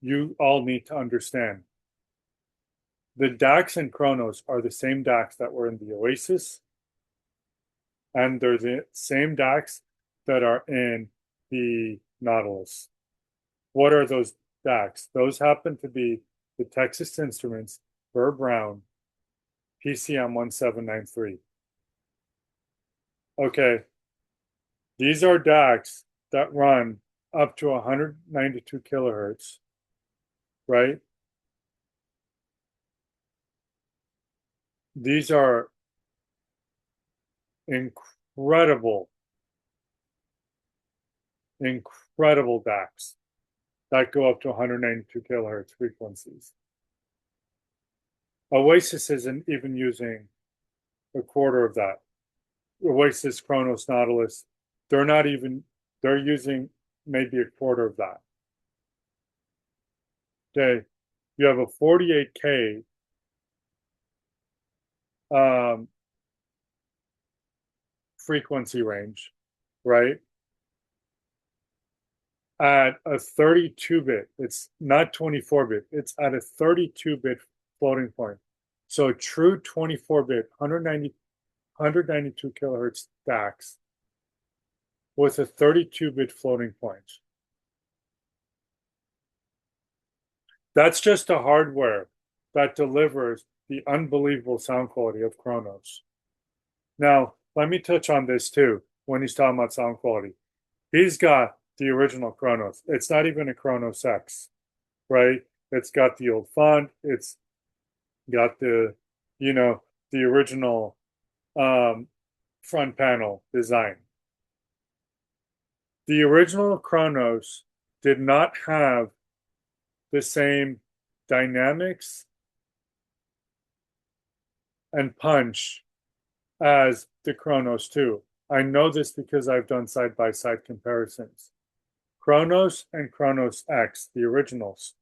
you all need to understand. The DACs and Kronos are the same DACs that were in the Oasis, and they're the same DACs that are in the Nautilus. What are those DACs? Those happen to be the Texas Instruments Burr Brown PCM 1793. Okay, these are DACs that run up to 192 kilohertz, right? These are incredible DACs that go up to 192 kilohertz frequencies. Oasis isn't even using a quarter of that. Oasis, Kronos, Nautilus, they're using maybe a quarter of that. Okay, you have a 48K frequency range, right? At a 32-bit, it's not 24-bit, it's at a 32-bit floating point. So true 24-bit, 192 kilohertz DACs with a 32-bit floating point. That's just the hardware that delivers the unbelievable sound quality of Kronos. Now, let me touch on this too when he's talking about sound quality. He's got the original Kronos. It's not even a Kronos X, right? It's got the old font. It's got the, you know, the original front panel design. The original Kronos did not have the same dynamics and punch as the Kronos 2. I know this because I've done side-by-side comparisons. Kronos and Kronos X, the originals,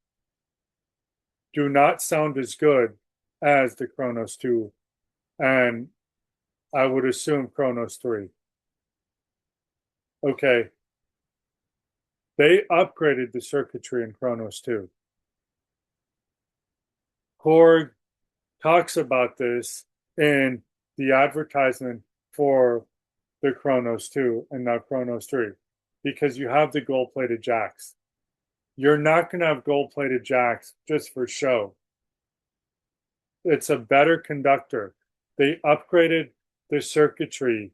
do not sound as good as the Kronos 2, and I would assume Kronos 3. Okay. They upgraded the circuitry in Kronos 2. Korg talks about this in the advertisement for the Kronos 2 and now Kronos 3 because you have the gold plated jacks. You're not going to have gold plated jacks just for show. It's a better conductor. They upgraded the circuitry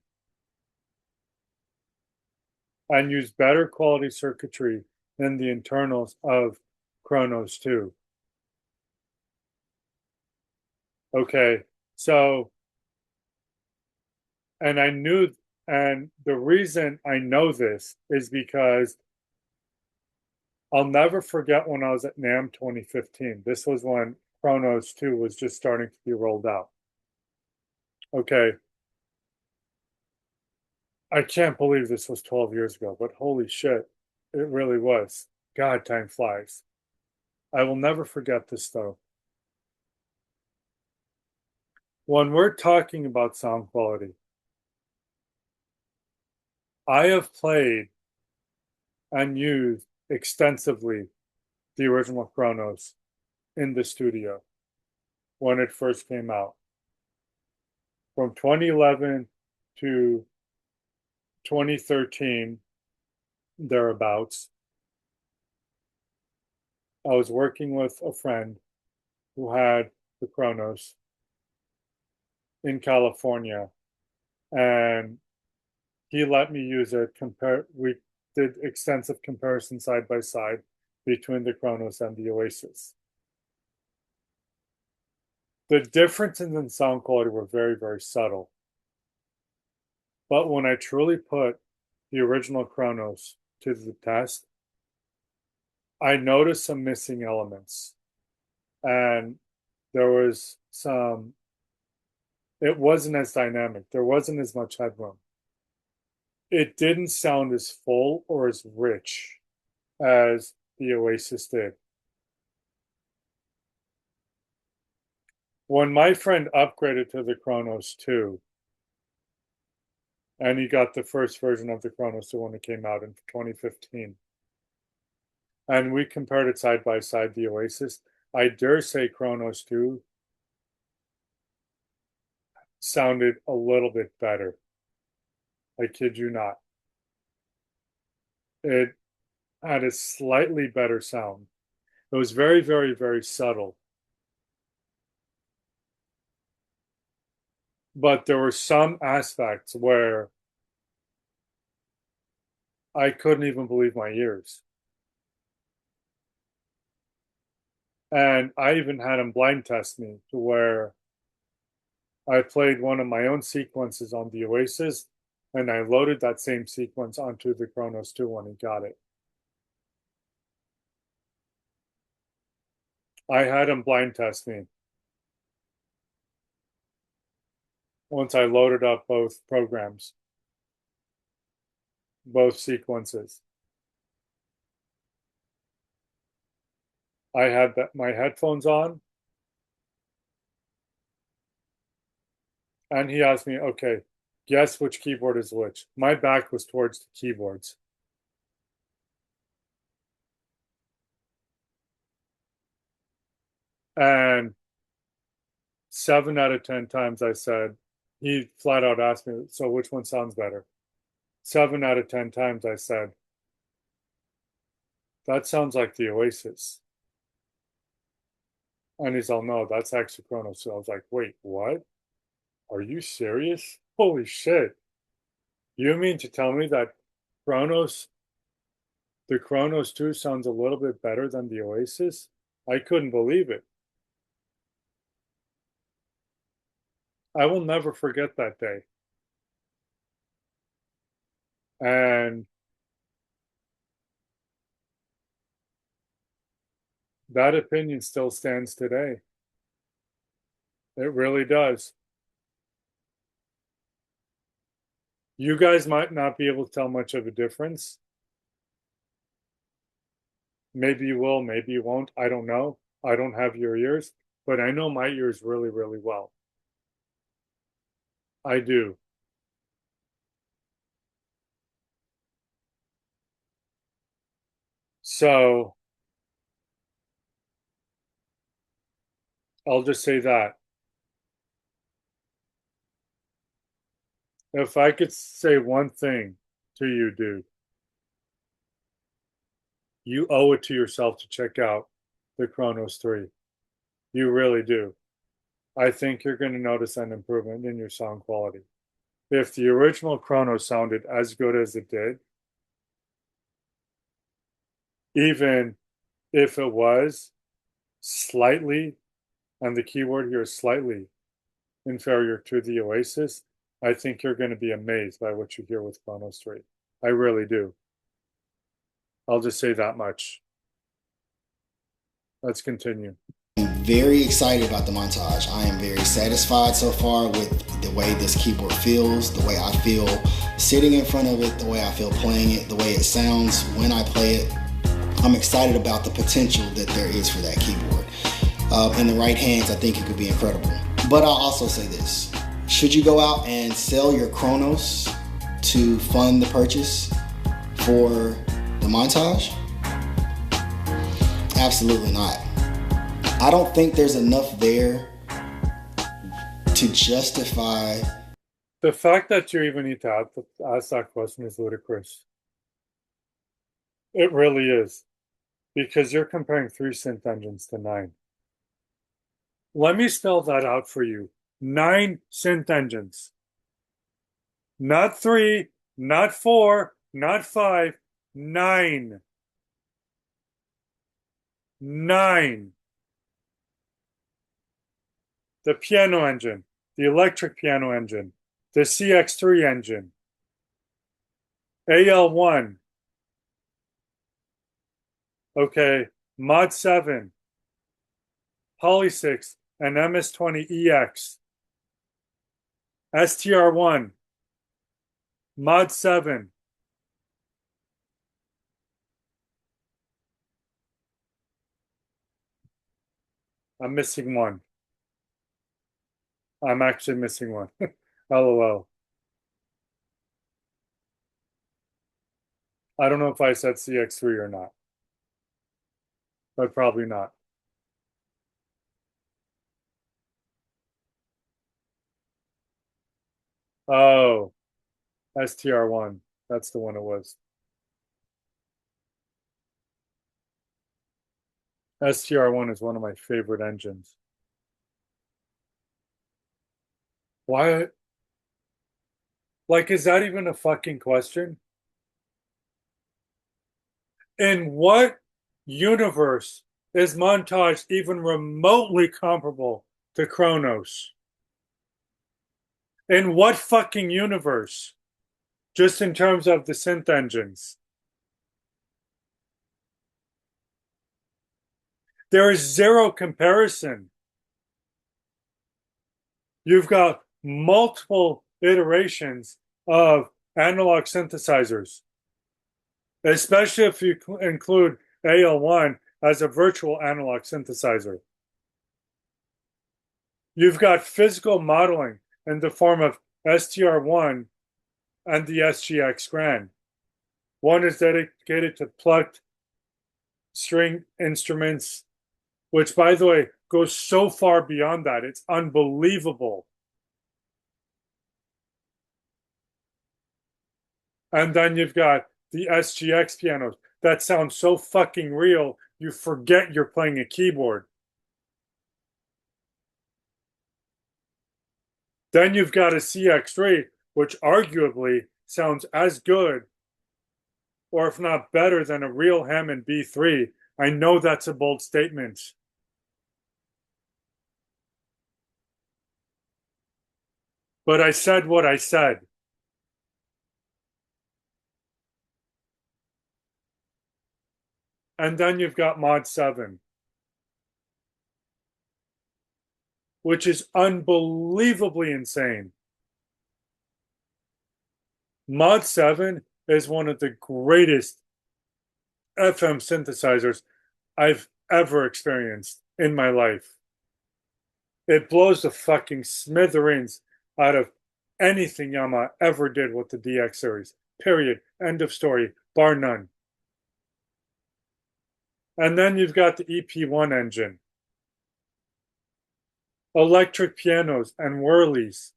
and used better quality circuitry than the internals of Kronos 2. Okay, so, and I knew, and the reason I know this is because I'll never forget when I was at NAMM 2015. This was when Kronos 2 was just starting to be rolled out. Okay, I can't believe this was 12 years ago, but holy shit, it really was. God, time flies. I will never forget this though. When we're talking about sound quality, I have played and used extensively the original Kronos in the studio when it first came out. From 2011 to 2013, thereabouts, I was working with a friend who had the Kronos in California, and he let me use it. We did extensive comparison side by side between the Kronos and the Oasis. The differences in sound quality were very, very subtle. But when I truly put the original Kronos to the test, I noticed some missing elements. And there was some, it wasn't as dynamic. There wasn't as much headroom. It didn't sound as full or as rich as the Oasis did. When my friend upgraded to the Kronos 2, and he got the first version of the Kronos 2 when it came out in 2015, and we compared it side by side, the Oasis, I dare say Kronos 2 sounded a little bit better. I kid you not. It had a slightly better sound. It was very, very, very subtle. But there were some aspects where I couldn't even believe my ears. And I even had him blind test me to where I played one of my own sequences on the Oasis, and I loaded that same sequence onto the Kronos 2 when he got it. I had him blind test me once I loaded up both programs, both sequences. I had my headphones on, and he asked me, okay, guess which keyboard is which. My back was towards the keyboards. And 7 out of 10 times I said, he flat out asked me, so which one sounds better? 7 out of 10 times I said, that sounds like the Oasis. And he's all, no, that's actually Kronos. So I was like, wait, what? Are you serious? Holy shit. You mean to tell me that Kronos, the Kronos 2 sounds a little bit better than the Oasis? I couldn't believe it. I will never forget that day. And that opinion still stands today. It really does. You guys might not be able to tell much of a difference. Maybe you will, maybe you won't. I don't know. I don't have your ears, but I know my ears really, really well. I do. So I'll just say that. If I could say one thing to you, dude, you owe it to yourself to check out the Kronos 3. You really do. I think you're going to notice an improvement in your sound quality. If the original Kronos sounded as good as it did, even if it was slightly, and the keyword here is slightly, inferior to the Oasis, I think you're going to be amazed by what you hear with Kronos 3. I really do. I'll just say that much. Let's continue. I'm very excited about the Montage. I am very satisfied so far with the way this keyboard feels, the way I feel sitting in front of it, the way I feel playing it, the way it sounds when I play it. I'm excited about the potential that there is for that keyboard. In the right hands, I think it could be incredible. But I'll also say this. Should you go out and sell your Kronos to fund the purchase for the Montage? Absolutely not. I don't think there's enough there to justify. The fact that you even need to ask that question is ludicrous. It really is. Because you're comparing 3 synth engines to 9. Let me spell that out for you. 9 synth engines. Not 3, not 4, not 5, 9. 9. The piano engine, the electric piano engine, the CX3 engine, AL1, okay, Mod 7, Poly 6, and MS-20EX, STR1, Mod 7, I'm missing one. I'm actually missing one. LOL. I don't know if I said CX3 or not, but probably not. Oh, STR1. That's the one it was. STR1 is one of my favorite engines. Why? Like, is that even a fucking question? In what universe is Montage even remotely comparable to Kronos? In what fucking universe? Just in terms of the synth engines. There is zero comparison. You've got multiple iterations of analog synthesizers, especially if you include AL1 as a virtual analog synthesizer. You've got physical modeling in the form of STR1 and the SGX Grand. One is dedicated to plucked string instruments, which, by the way, goes so far beyond that. It's unbelievable. And then you've got the SGX pianos that sound so fucking real, you forget you're playing a keyboard. Then you've got a CX3, which arguably sounds as good, or if not better, than a real Hammond B3. I know that's a bold statement. But I said what I said. And then you've got Mod 7, which is unbelievably insane. Mod 7 is one of the greatest FM synthesizers I've ever experienced in my life. It blows the fucking smithereens out of anything Yamaha ever did with the DX series. Period. End of story. Bar none. And then you've got the EP1 engine. Electric pianos and whirlies.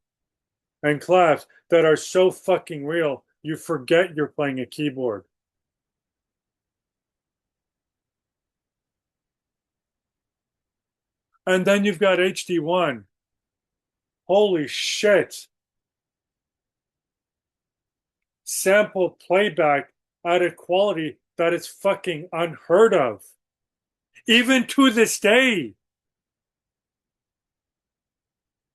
and claps that are so fucking real, you forget you're playing a keyboard. And then you've got HD1. Holy shit. Sample playback at a quality that is fucking unheard of. Even to this day.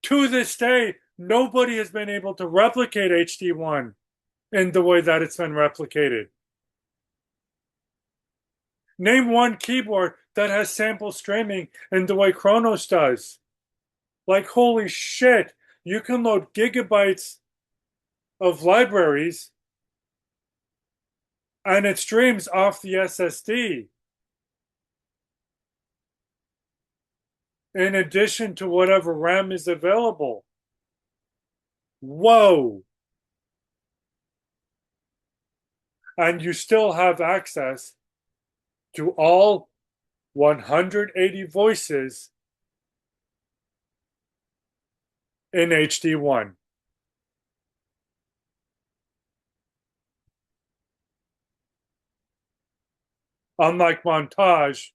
To this day, nobody has been able to replicate HD1 in the way that it's been replicated. Name one keyboard that has sample streaming in the way KRONOS does. Like, holy shit, you can load gigabytes of libraries and it streams off the SSD. In addition to whatever RAM is available. Whoa. And you still have access to all 180 voices in HD1. Unlike Montage,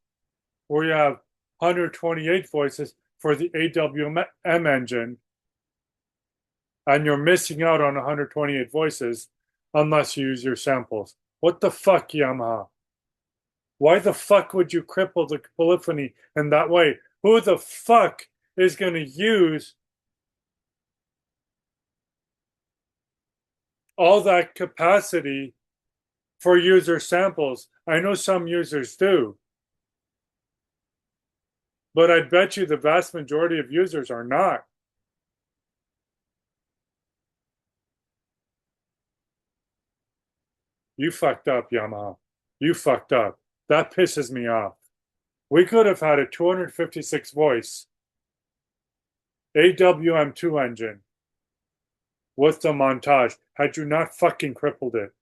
where you have 128 voices for the AWM engine, and you're missing out on 128 voices unless you use your samples. What the fuck, Yamaha? Why the fuck would you cripple the polyphony in that way? Who the fuck is going to use all that capacity for user samples? I know some users do, but I bet you the vast majority of users are not. You fucked up, Yamaha. You fucked up. That pisses me off. We could have had a 256 voice AWM2 engine with the Montage had you not fucking crippled it.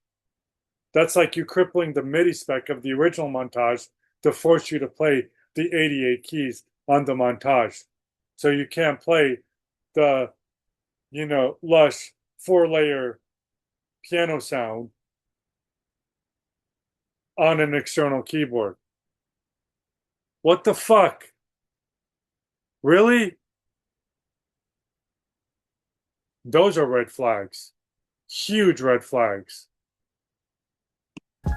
That's like you crippling the MIDI spec of the original Montage to force you to play the 88 keys on the Montage. So you can't play the, lush 4-layer piano sound on an external keyboard. What the fuck? Really? Those are red flags. Huge red flags.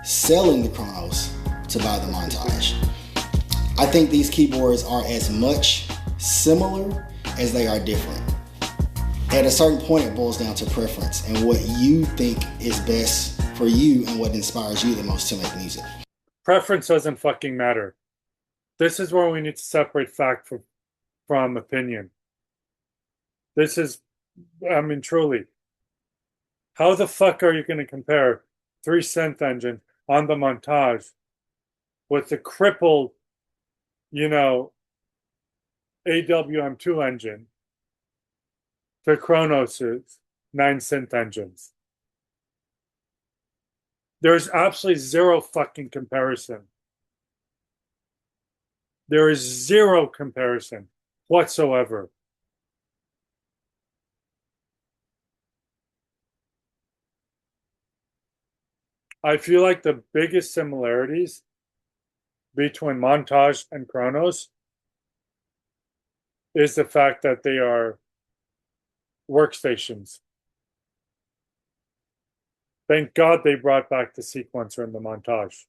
Selling the KRONOS to buy the Montage. I think these keyboards are as much similar as they are different. At a certain point, it boils down to preference and what you think is best for you and what inspires you the most to make music. Preference doesn't fucking matter. This is where we need to separate fact from opinion. This is, truly. How the fuck are you going to compare 3 synth engines on the Montage with the crippled, AWM2 engine to KRONOS' 9 synth engines? There's absolutely zero fucking comparison. There is zero comparison whatsoever. I feel like the biggest similarities between Montage and KRONOS is the fact that they are workstations. Thank God they brought back the sequencer in the Montage.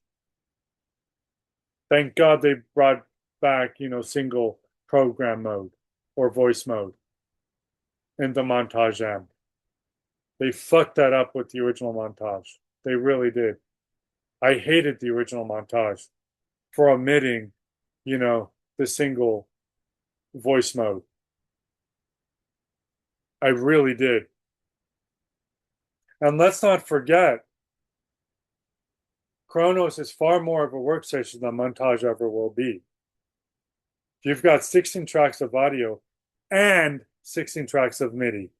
Thank God they brought back, single program mode or voice mode in the Montage M. They fucked that up with the original Montage. They really did. I hated the original Montage for omitting, the single voice mode. I really did. And let's not forget, KRONOS is far more of a workstation than Montage ever will be. You've got 16 tracks of audio and 16 tracks of MIDI.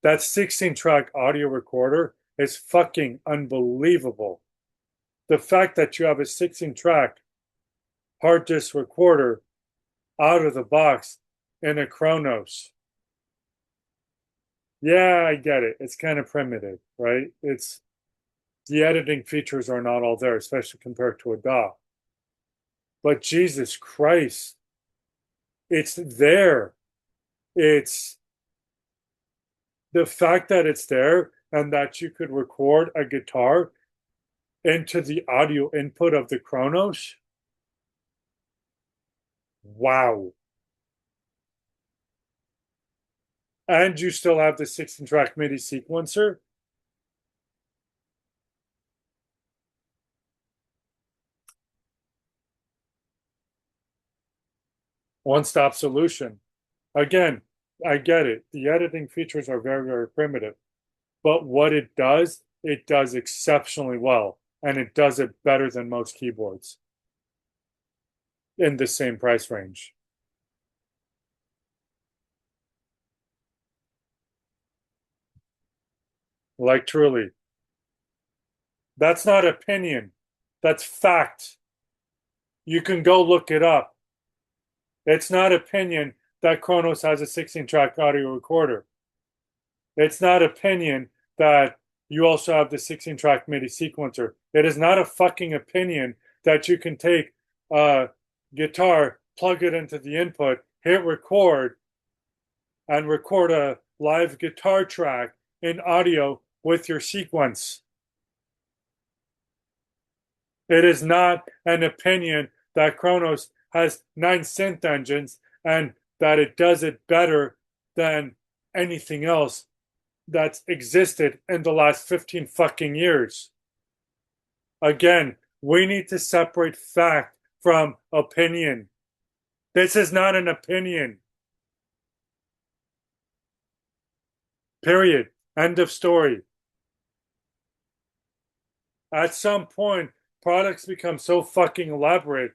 That 16-track audio recorder is fucking unbelievable. The fact that you have a 16-track hard disk recorder out of the box in a KRONOS Yeah, I get it. It's kind of primitive, right? It's the editing features are not all there, especially compared to a DAW. But Jesus Christ, it's there. It's the fact that it's there and that you could record a guitar into the audio input of the Kronos. Wow. And you still have the 16-track MIDI sequencer. One-stop solution. Again, I get it. The editing features are very, very primitive. But what it does exceptionally well. And it does it better than most keyboards in the same price range. Like truly. That's not opinion. That's fact. You can go look it up. It's not opinion that Kronos has a 16-track audio recorder. It's not opinion that you also have the 16-track MIDI sequencer. It is not a fucking opinion that you can take a guitar, plug it into the input, hit record, and record a live guitar track in audio with your sequence. It is not an opinion that Kronos has 9 synth engines and that it does it better than anything else that's existed in the last 15 fucking years. Again, we need to separate fact from opinion. This is not an opinion. Period. End of story. At some point, products become so fucking elaborate.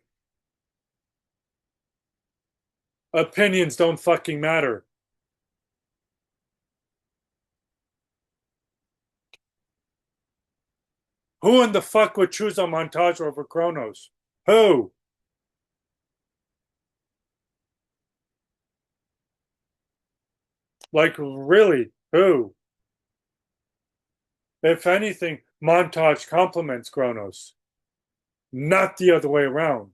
Opinions don't fucking matter. Who in the fuck would choose a Montage over Kronos? Who? Like, really? Who? If anything, Montage complements Kronos, not the other way around.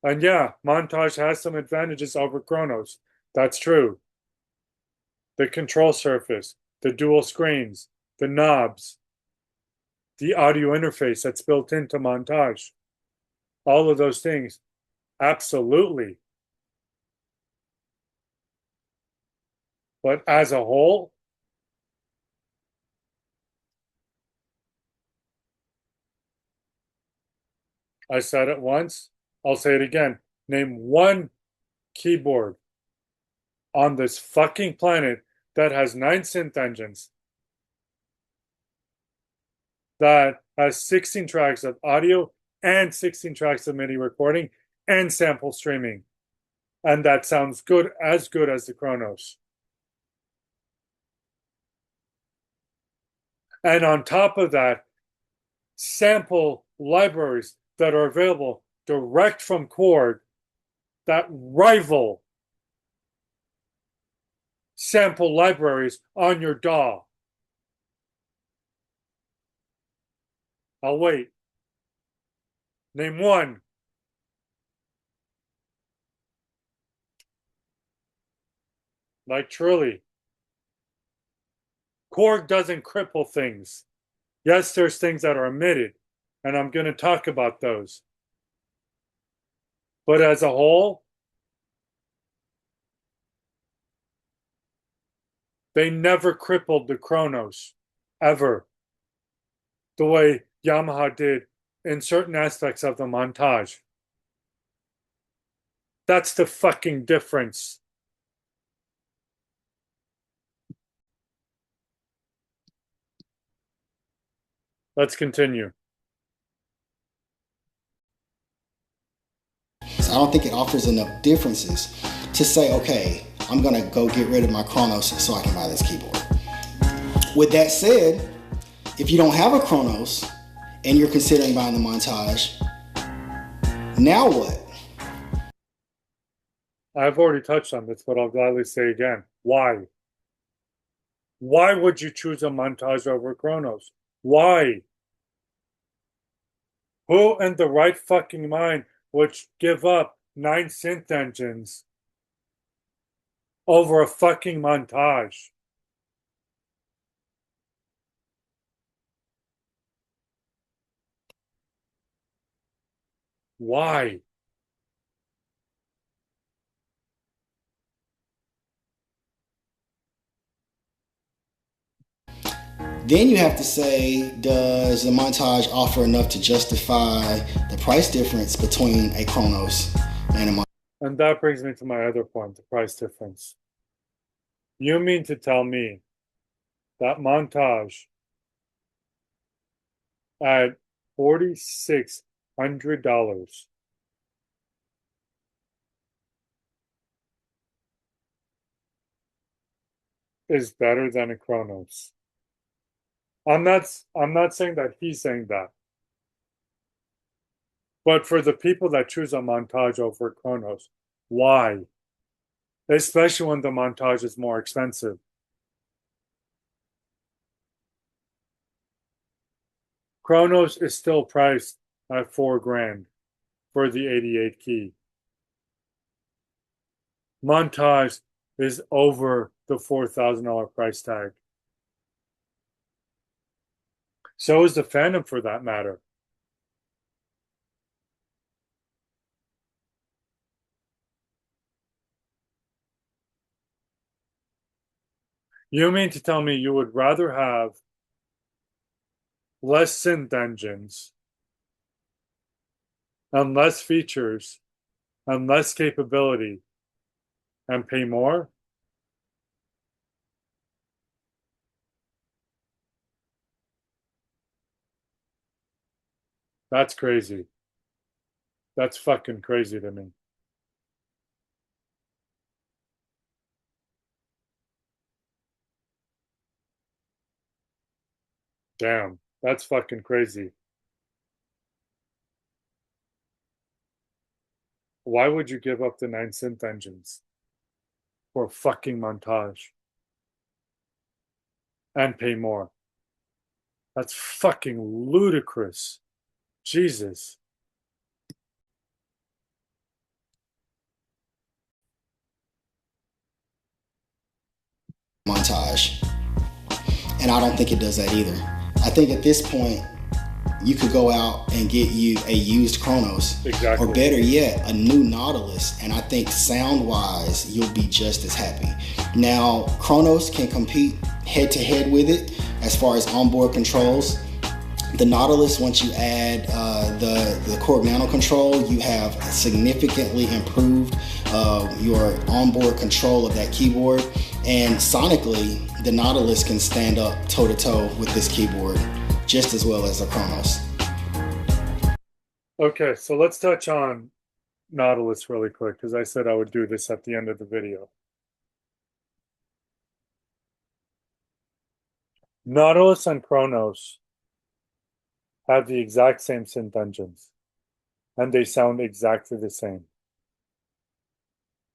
And yeah, Montage has some advantages over Kronos. That's true. The control surface, the dual screens, the knobs, the audio interface that's built into Montage. All of those things, absolutely. But as a whole, I said it once, I'll say it again. Name one keyboard on this fucking planet that has 9 synth engines, that has 16 tracks of audio and 16 tracks of MIDI recording and sample streaming. And that sounds good as the Kronos. And on top of that, sample libraries that are available direct from Korg that rival sample libraries on your DAW. I'll wait. Name one. Like truly. Korg doesn't cripple things. Yes, there's things that are omitted, and I'm going to talk about those. But as a whole, they never crippled the Kronos, ever. The way Yamaha did in certain aspects of the Montage. That's the fucking difference. Let's continue. I don't think it offers enough differences to say, okay, I'm gonna go get rid of my Kronos so I can buy this keyboard. With that said, if you don't have a Kronos and you're considering buying the Montage, now what? I've already touched on this, but I'll gladly say again. Why? Why would you choose a Montage over Kronos? Why? Who in the right fucking mind would give up 9 synth engines over a fucking Montage? Why? Then you have to say, does the Montage offer enough to justify the price difference between a Kronos and a Montage? And that brings me to my other point, the price difference. You mean to tell me that Montage at $4,600 is better than a Kronos? I'm not saying that he's saying that. But for the people that choose a Montage over Kronos, why? Especially when the Montage is more expensive. Kronos is still priced at $4,000 for the 88 key. Montage is over the $4,000 price tag. So is the Phantom, for that matter. You mean to tell me you would rather have less synth engines and less features and less capability and pay more? That's crazy. That's fucking crazy to me. Damn, that's fucking crazy. Why would you give up the 9 synth engines for a fucking Montage and pay more? That's fucking ludicrous. Jesus. Montage. And I don't think it does that either. I think at this point, you could go out and get you a used Kronos, Exactly. or better yet, a new Nautilus, and I think sound-wise, you'll be just as happy. Now, Kronos can compete head-to-head with it as far as onboard controls. The Nautilus, once you add the Korg Nano control, you have significantly improved your onboard control of that keyboard. And sonically, the Nautilus can stand up toe-to-toe with this keyboard just as well as the Kronos. Okay, so let's touch on Nautilus really quick, because I said I would do this at the end of the video. Nautilus and Kronos have the exact same synth engines, and they sound exactly the same.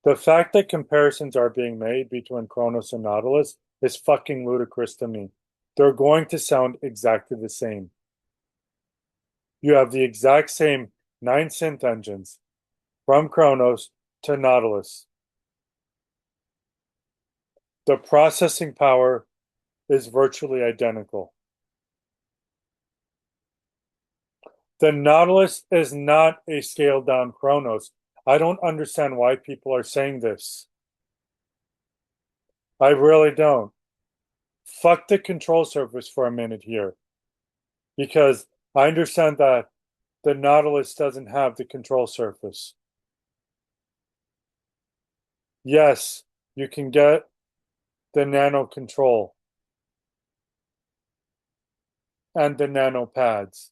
The fact that comparisons are being made between Kronos and Nautilus is fucking ludicrous to me. They're going to sound exactly the same. You have the exact same 9 synth engines from Kronos to Nautilus. The processing power is virtually identical. The Nautilus is not a scaled down Kronos. I don't understand why people are saying this. I really don't. Fuck the control surface for a minute here. Because I understand that the Nautilus doesn't have the control surface. Yes, you can get the nano control and the nano pads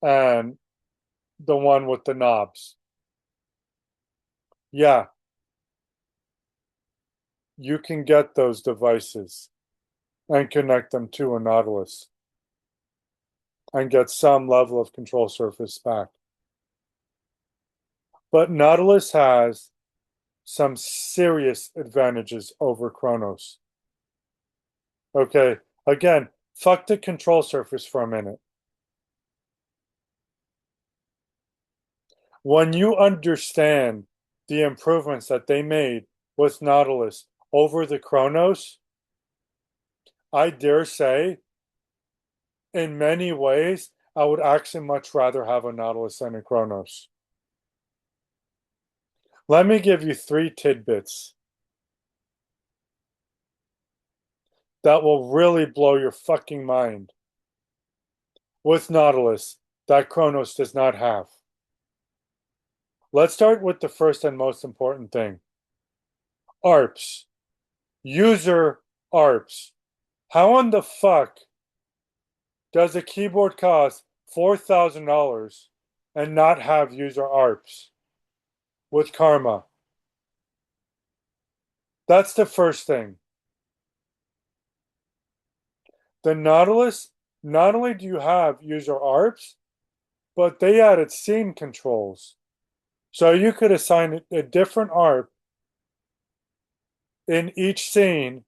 and the one with the knobs. Yeah, you can get those devices and connect them to a Nautilus and get some level of control surface back. But Nautilus has some serious advantages over Kronos. Okay, again, fuck the control surface for a minute. When you understand the improvements that they made with Nautilus over the Kronos, I dare say, in many ways, I would actually much rather have a Nautilus than a Kronos. Let me give you 3 tidbits that will really blow your fucking mind with Nautilus that Kronos does not have. Let's start with the first and most important thing. ARPs. User ARPs. How in the fuck does a keyboard cost $4,000 and not have user ARPs with Karma? That's the first thing. The Nautilus, not only do you have user ARPs, but they added scene controls. So you could assign a different ARP in each scene,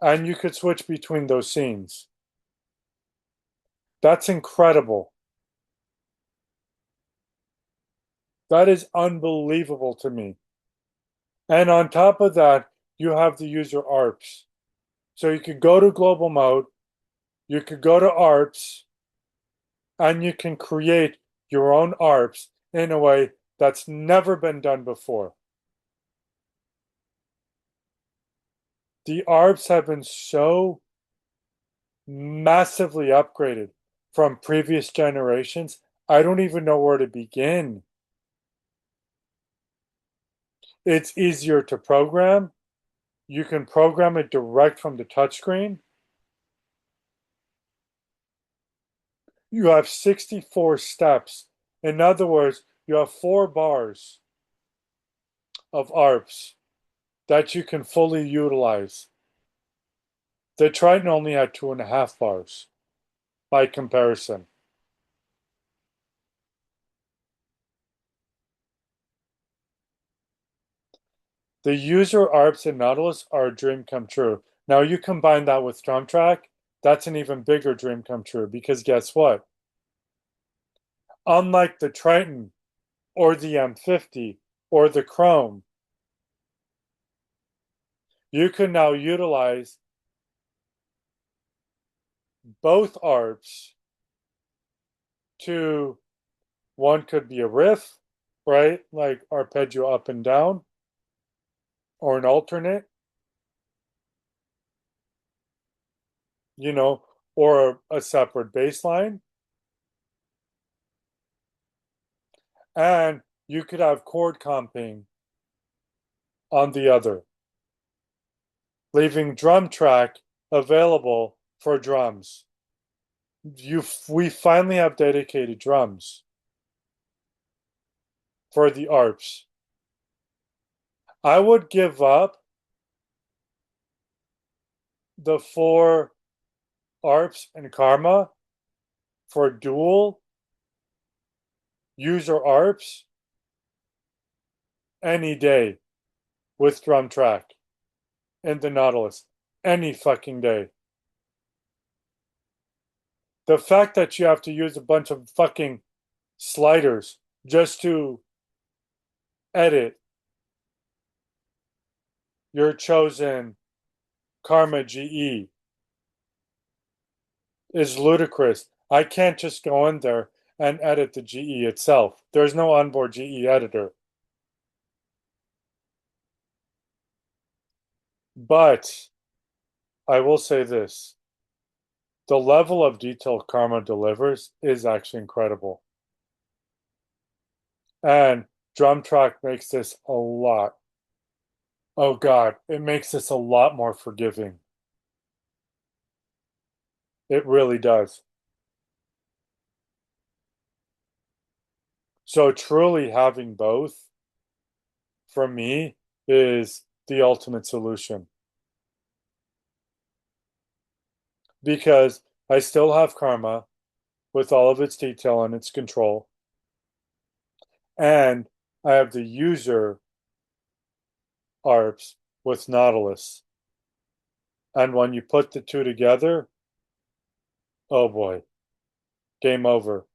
and you could switch between those scenes. That's incredible. That is unbelievable to me. And on top of that, you have the user ARPs. So you could go to global mode, you could go to ARPs, and you can create your own ARPs in a way that's never been done before. The ARPs have been so massively upgraded from previous generations, I don't even know where to begin. It's easier to program. You can program it direct from the touchscreen. You have 64 steps. In other words, you have 4 bars of ARPs that you can fully utilize. The Triton only had 2.5 bars by comparison. The user ARPs in Nautilus are a dream come true. Now you combine that with Drum Track, that's an even bigger dream come true, because guess what? Unlike the Triton or the M50 or the Chrome, you can now utilize both ARPs to, one could be a riff, right? Like arpeggio up and down, or an alternate, you know, or a separate bass line. And you could have chord comping on the other, leaving drum track available for drums. We finally have dedicated drums for the ARPs. I would give up the 4 ARPs and Karma for dual user ARPs any day with drum track in the Nautilus. Any fucking day. The fact that you have to use a bunch of fucking sliders just to edit your chosen Karma GE is ludicrous. I can't just go in there and edit the GE itself. There's no onboard GE editor. But I will say this. The level of detail Karma delivers is actually incredible. And drum track makes this a lot. Oh God, it makes this a lot more forgiving. It really does. So truly having both, for me, is the ultimate solution. Because I still have Karma with all of its detail and its control. and I have the user ARPs with Nautilus. And when you put the two together, oh boy, game over.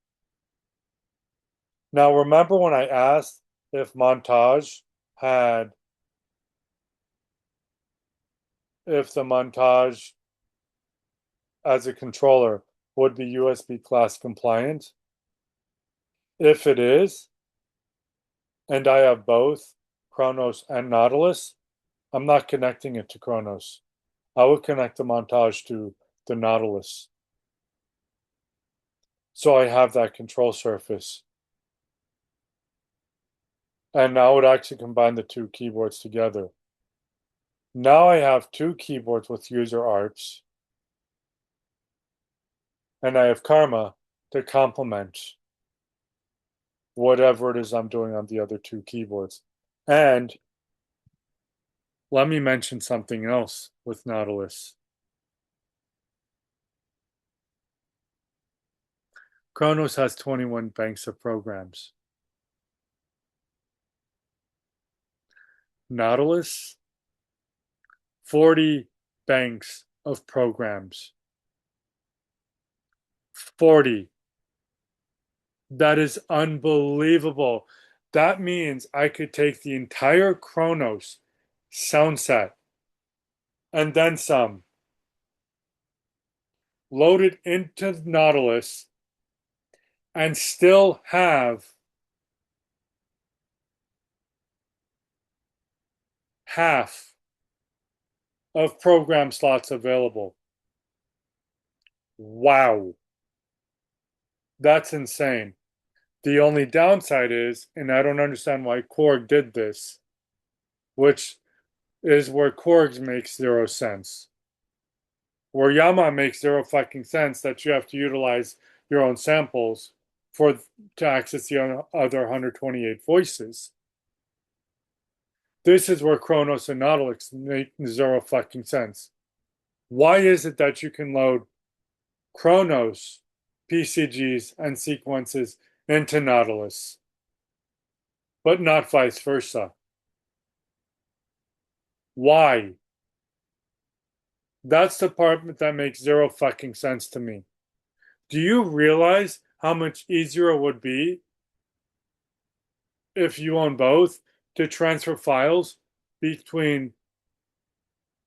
Now, remember when I asked if Montage had, if the Montage as a controller would be USB class compliant? If it is, and I have both Kronos and Nautilus, I'm not connecting it to Kronos. I would connect the Montage to the Nautilus. So I have that control surface. And I would actually combine the two keyboards together. Now I have two keyboards with user ARPs. And I have Karma to complement whatever it is I'm doing on the other two keyboards. And let me mention something else with Nautilus. Kronos has 21 banks of programs. Nautilus, 40 banks of programs. 40. That is unbelievable. That means I could take the entire Kronos sound set and then some, load it into Nautilus, and still have half of program slots available. Wow. That's insane. The only downside is, and I don't understand why Korg did this, which is where Korg makes zero sense. Where Yamaha makes zero fucking sense that you have to utilize your own samples to access the other 128 voices. This is where Kronos and Nautilus make zero fucking sense. Why is it that you can load Kronos, PCGs, and sequences into Nautilus, but not vice versa? Why? That's the part that makes zero fucking sense to me. Do you realize how much easier it would be if you own both to transfer files between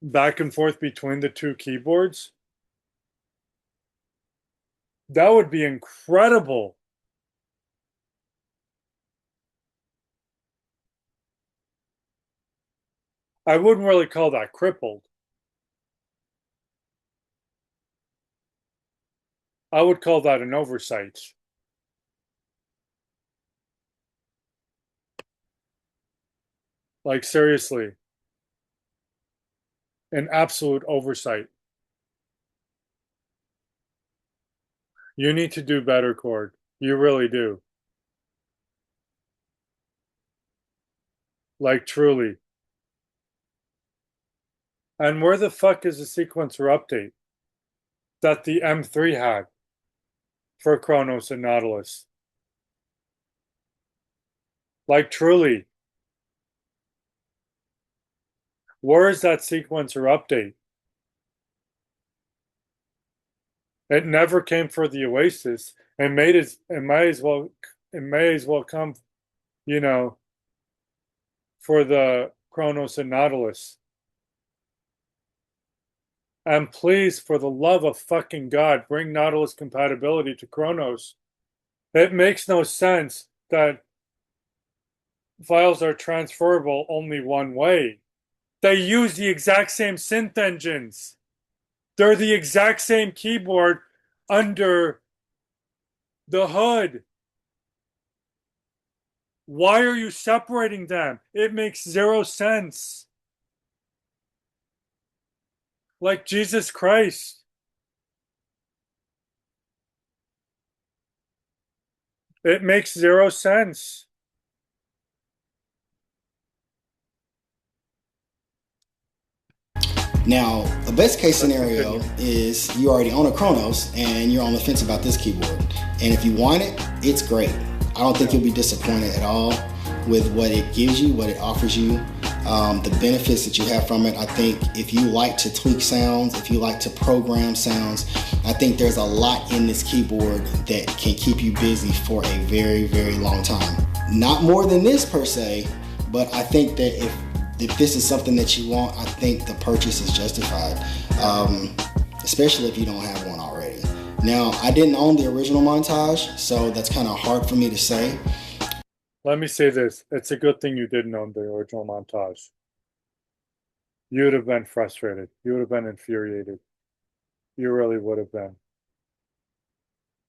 back and forth between the two keyboards? That would be incredible. I wouldn't really call that crippled. I would call that an oversight. Like, seriously, an absolute oversight. You need to do better, Korg. You really do. Like, truly. And where the fuck is the sequencer update that the M3 had for Kronos and Nautilus? Like, truly. Where is that sequencer update? It never came for the Oasis. It may as well come, you know, for the Kronos and Nautilus. And please, for the love of fucking God, bring Nautilus compatibility to Kronos. It makes no sense that files are transferable only one way. They use the exact same synth engines. They're the exact same keyboard under the hood. Why are you separating them? It makes zero sense. Like, Jesus Christ. It makes zero sense. Now, a best case scenario is you already own a Kronos and you're on the fence about this keyboard. And if you want it, it's great. I don't think you'll be disappointed at all with what it gives you, what it offers you, the benefits that you have from it. I think if you like to tweak sounds, if you like to program sounds, I think there's a lot in this keyboard that can keep you busy for a very, very long time. Not more than this per se, but I think that if this is something that you want, I think the purchase is justified, especially if you don't have one already. Now, I didn't own the original Montage, so that's kind of hard for me to say. Let me say this. It's a good thing you didn't own the original Montage. You would have been frustrated. You would have been infuriated. You really would have been.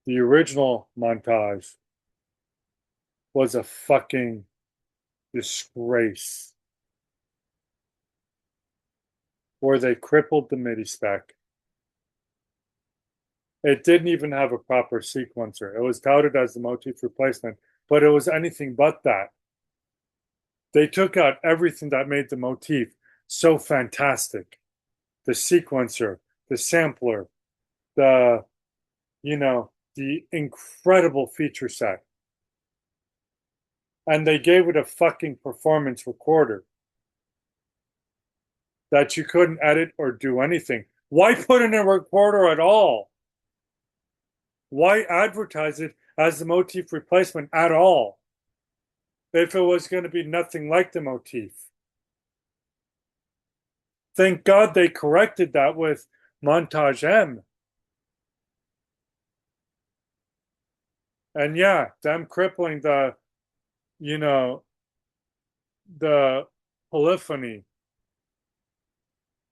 The original Montage was a fucking disgrace. Where they crippled the MIDI spec. It didn't even have a proper sequencer. It was touted as the motif replacement, but it was anything but that. They took out everything that made the motif so fantastic. The sequencer, the sampler, the incredible feature set. And they gave it a fucking performance recorder that you couldn't edit or do anything. Why put in a recorder at all? Why advertise it as the motif replacement at all if it was going to be nothing like the motif? Thank God they corrected that with Montage M. And yeah, them crippling the polyphony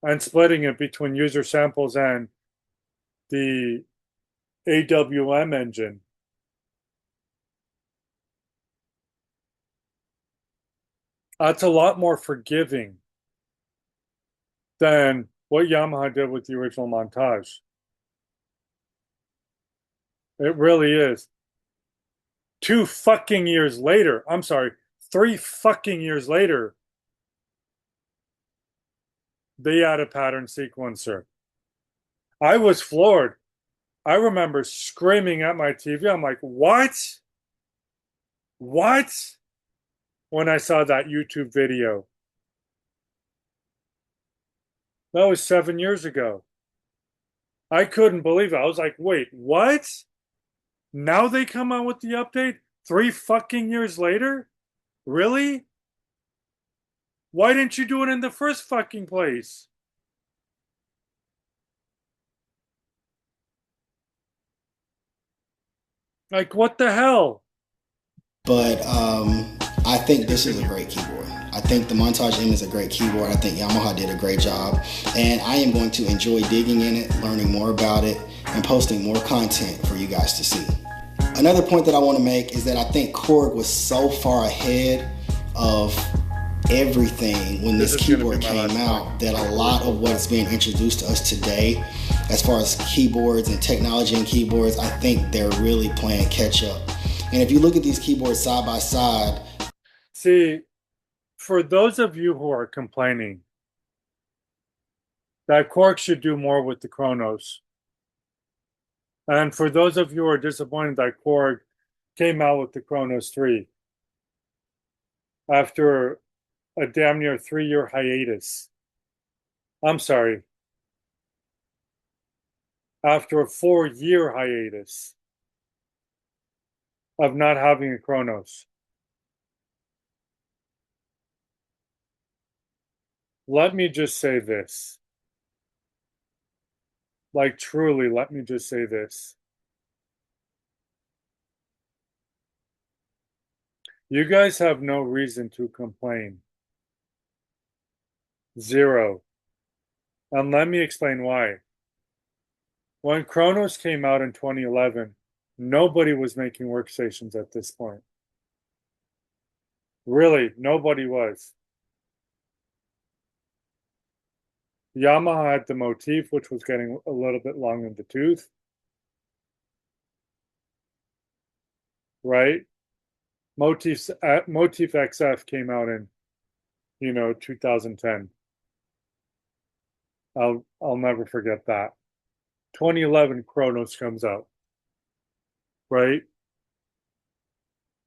and splitting it between user samples and the AWM engine. That's a lot more forgiving than what Yamaha did with the original Montage. It really is. 2 fucking years later, I'm sorry, 3 fucking years later, they add a pattern sequencer. I was floored. I remember screaming at my TV. I'm like, what? What? When I saw that YouTube video. That was 7 years ago. I couldn't believe it. I was like, wait, what? Now they come out with the update 3 fucking years later? Really? Why didn't you do it in the first fucking place? Like, what the hell? But I think this is a great keyboard. I think the Montage M is a great keyboard. I think Yamaha did a great job. And I am going to enjoy digging in it, learning more about it, and posting more content for you guys to see. Another point that I want to make is that I think Korg was so far ahead of everything when this keyboard came out that a lot of what's being introduced to us today, as far as keyboards and technology and keyboards, I think they're really playing catch up. And if you look at these keyboards side by side. See, for those of you who are complaining that Korg should do more with the KRONOS, and for those of you who are disappointed that Korg came out with the KRONOS 3 after a damn near 3-year hiatus. I'm sorry. After a 4-year hiatus of not having a KRONOS. Let me just say this. Like, truly, let me just say this. You guys have no reason to complain. Zero. And let me explain why. When KRONOS came out in 2011, nobody was making workstations at this point. Really, nobody was. Yamaha had the motif, which was getting a little bit long in the tooth. Right? Motif XF came out in, 2010. I'll never forget that. 2011 KRONOS comes out. Right?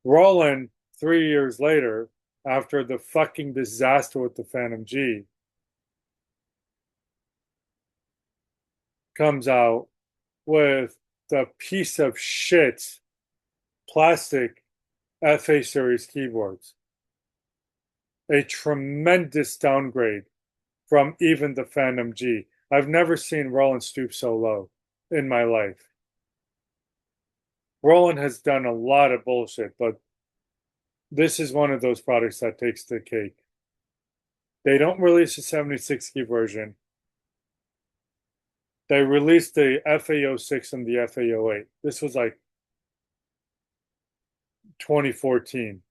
Roland, 3 years later, after the fucking disaster with the Phantom G, comes out with the piece of shit plastic FA series keyboards. A tremendous downgrade from even the Phantom G. I've never seen Roland stoop so low in my life. Roland has done a lot of bullshit, but this is one of those products that takes the cake. They don't release a 76 key version. They released the FA06 and the FA08. This was like 2014.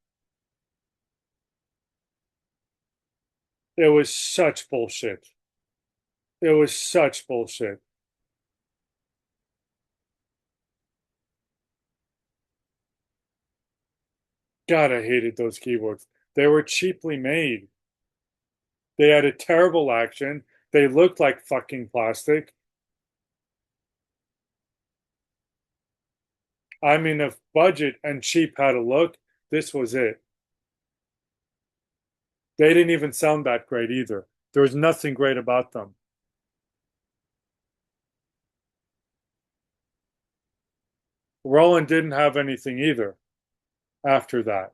It was such bullshit. It was such bullshit. God, I hated those keyboards. They were cheaply made. They had a terrible action. They looked like fucking plastic. I mean, if budget and cheap had a look, this was it. They didn't even sound that great either. There was nothing great about them. Roland didn't have anything either after that.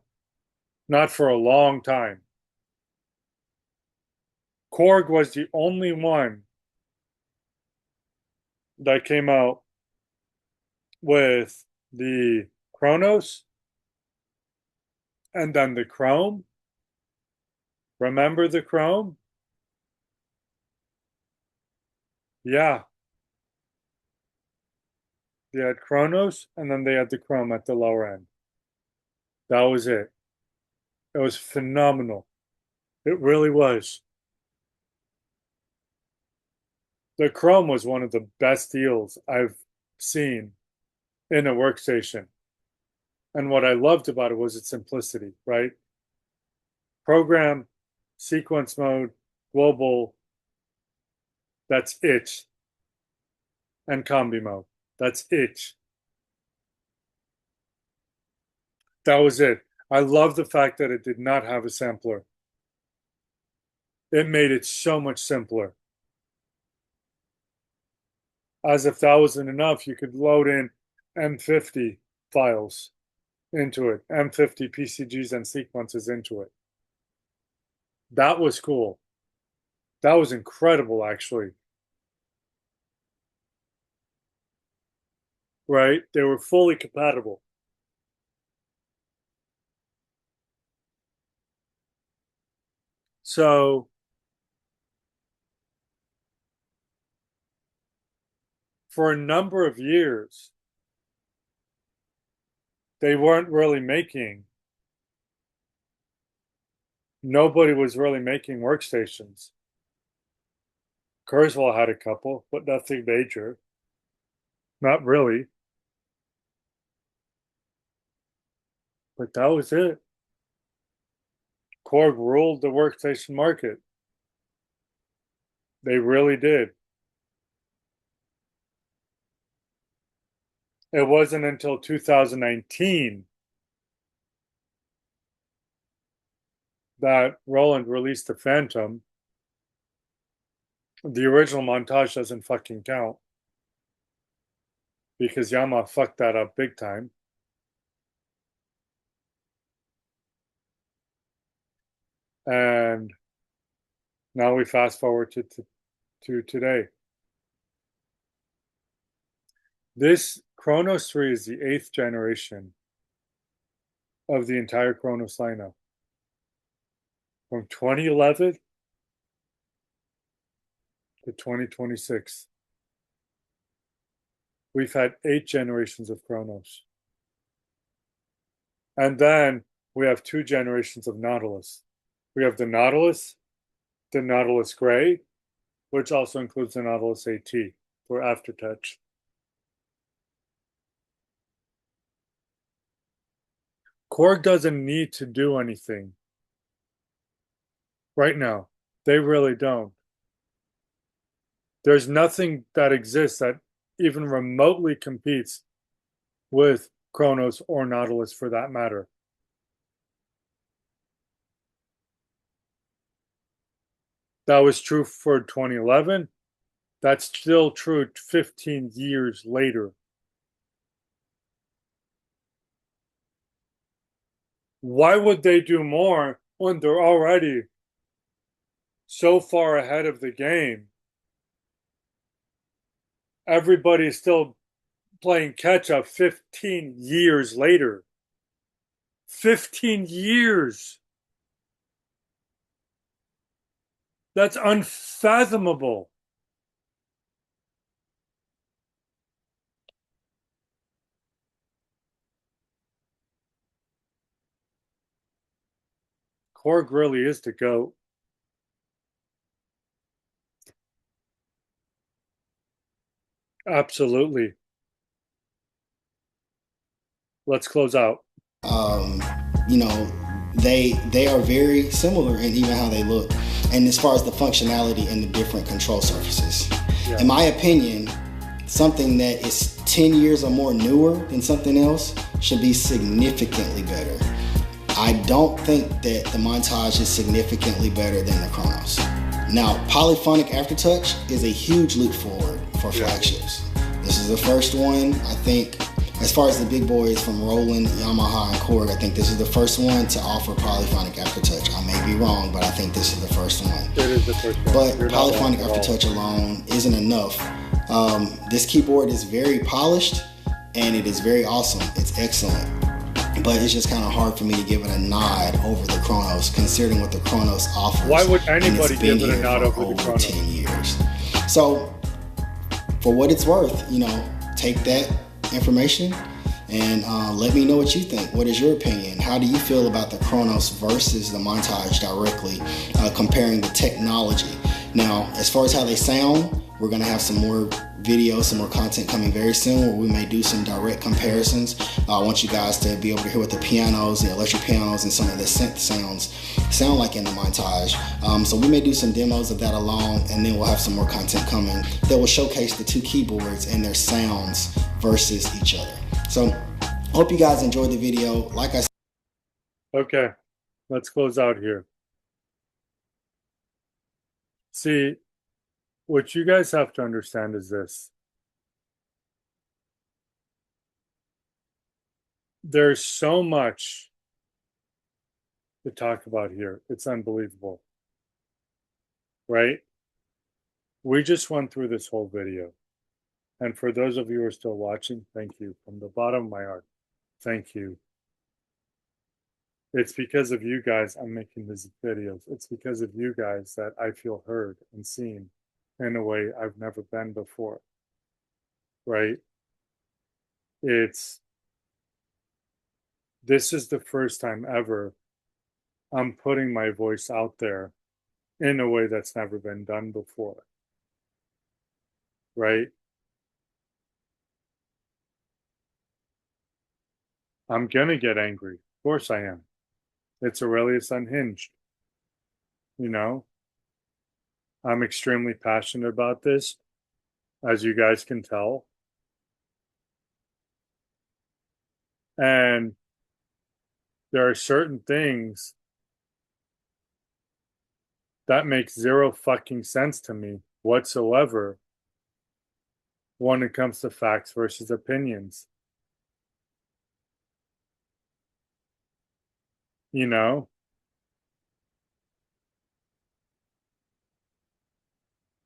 Not for a long time. Korg was the only one that came out with the KRONOS and then the Chrome. Remember the Chrome? Yeah. They had KRONOS and then they had the Chrome at the lower end. That was it. It was phenomenal. It really was. The Chrome was one of the best deals I've seen in a workstation. And what I loved about it was its simplicity, right? Program, sequence mode, global, that's it. And combi mode, that's it. That was it. I love the fact that it did not have a sampler. It made it so much simpler. As if that wasn't enough, you could load in M50 files into it, M50 PCGs and sequences into it. That was cool. That was incredible, actually. Right? They were fully compatible. So for a number of years, they weren't really making, nobody was really making workstations. Kurzweil had a couple, but nothing major. Not really. But that was it. Korg ruled the workstation market. They really did. It wasn't until 2019 that Roland released the Phantom. The original Montage doesn't fucking count because Yamaha fucked that up big time. And now we fast forward to today. This KRONOS 3 is the 8th generation of the entire KRONOS lineup. From 2011 to 2026. We've had 8 generations of KRONOS. And then we have 2 generations of Nautilus. We have the Nautilus Gray, which also includes the Nautilus AT for aftertouch. Korg doesn't need to do anything right now. They really don't. There's nothing that exists that even remotely competes with KRONOS or Nautilus for that matter. That was true for 2011. That's still true 15 years later. Why would they do more when they're already so far ahead of the game? Everybody's still playing catch up 15 years later. 15 years. That's unfathomable. Korg really is the GOAT. Absolutely. Let's close out. You know, they are very similar in even how they look, and as far as the functionality and the different control surfaces. Yeah. In my opinion, something that is 10 years or more newer than something else should be significantly better. I don't think that the Montage is significantly better than the KRONOS. Now, polyphonic aftertouch is a huge leap forward for flagships. This is the first one, I think, as far as the big boys from Roland, Yamaha, and Korg, I think this is the first one to offer polyphonic aftertouch. I may be wrong, but I think this is the first one. It is the first one. But polyphonic aftertouch alone isn't enough. This keyboard is very polished, and it is very awesome. It's excellent. But it's just kind of hard for me to give it a nod over the KRONOS, considering what the KRONOS offers. Why would anybody give it a nod over the KRONOS? 10 years. So, for what it's worth, you know, take that information and let me know what you think. What is your opinion? How do you feel about the KRONOS versus the Montage directly, comparing the technology? Now, as far as how they sound, we're going to have some more videos, some more content coming very soon where we may do some direct comparisons. I want you guys to be able to hear what the pianos, the electric pianos, and some of the synth sounds sound like in the Montage. So we may do some demos of that along, and then we'll have some more content coming that will showcase the two keyboards and their sounds versus each other. So hope you guys enjoyed the video. Like I said. Okay, let's close out here. See, what you guys have to understand is this. There's so much to talk about here. It's unbelievable. Right? We just went through this whole video. And for those of you who are still watching, thank you. From the bottom of my heart, thank you. It's because of you guys I'm making these videos. It's because of you guys that I feel heard and seen in a way I've never been before. Right? This is the first time ever I'm putting my voice out there in a way that's never been done before. Right? I'm gonna get angry. Of course I am. It's Aurelius Unhinged. You know? I'm extremely passionate about this, as you guys can tell. And there are certain things that make zero fucking sense to me whatsoever when it comes to facts versus opinions. You know?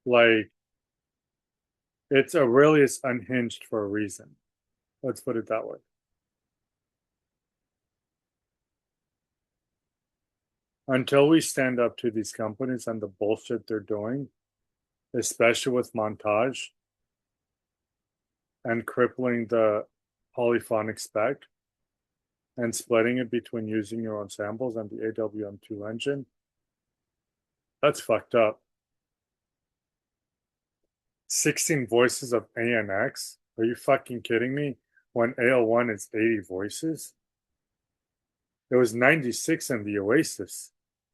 Like, it's Aurelius Unhinged for a reason. Let's put it that way. Until we stand up to these companies and the bullshit they're doing, especially with Montage and crippling the polyphonic spec and splitting it between using your own samples and the AWM2 engine, that's fucked up. 16 voices of ANX? Are you fucking kidding me? When AL1 is 80 voices? It was 96 in the Oasis,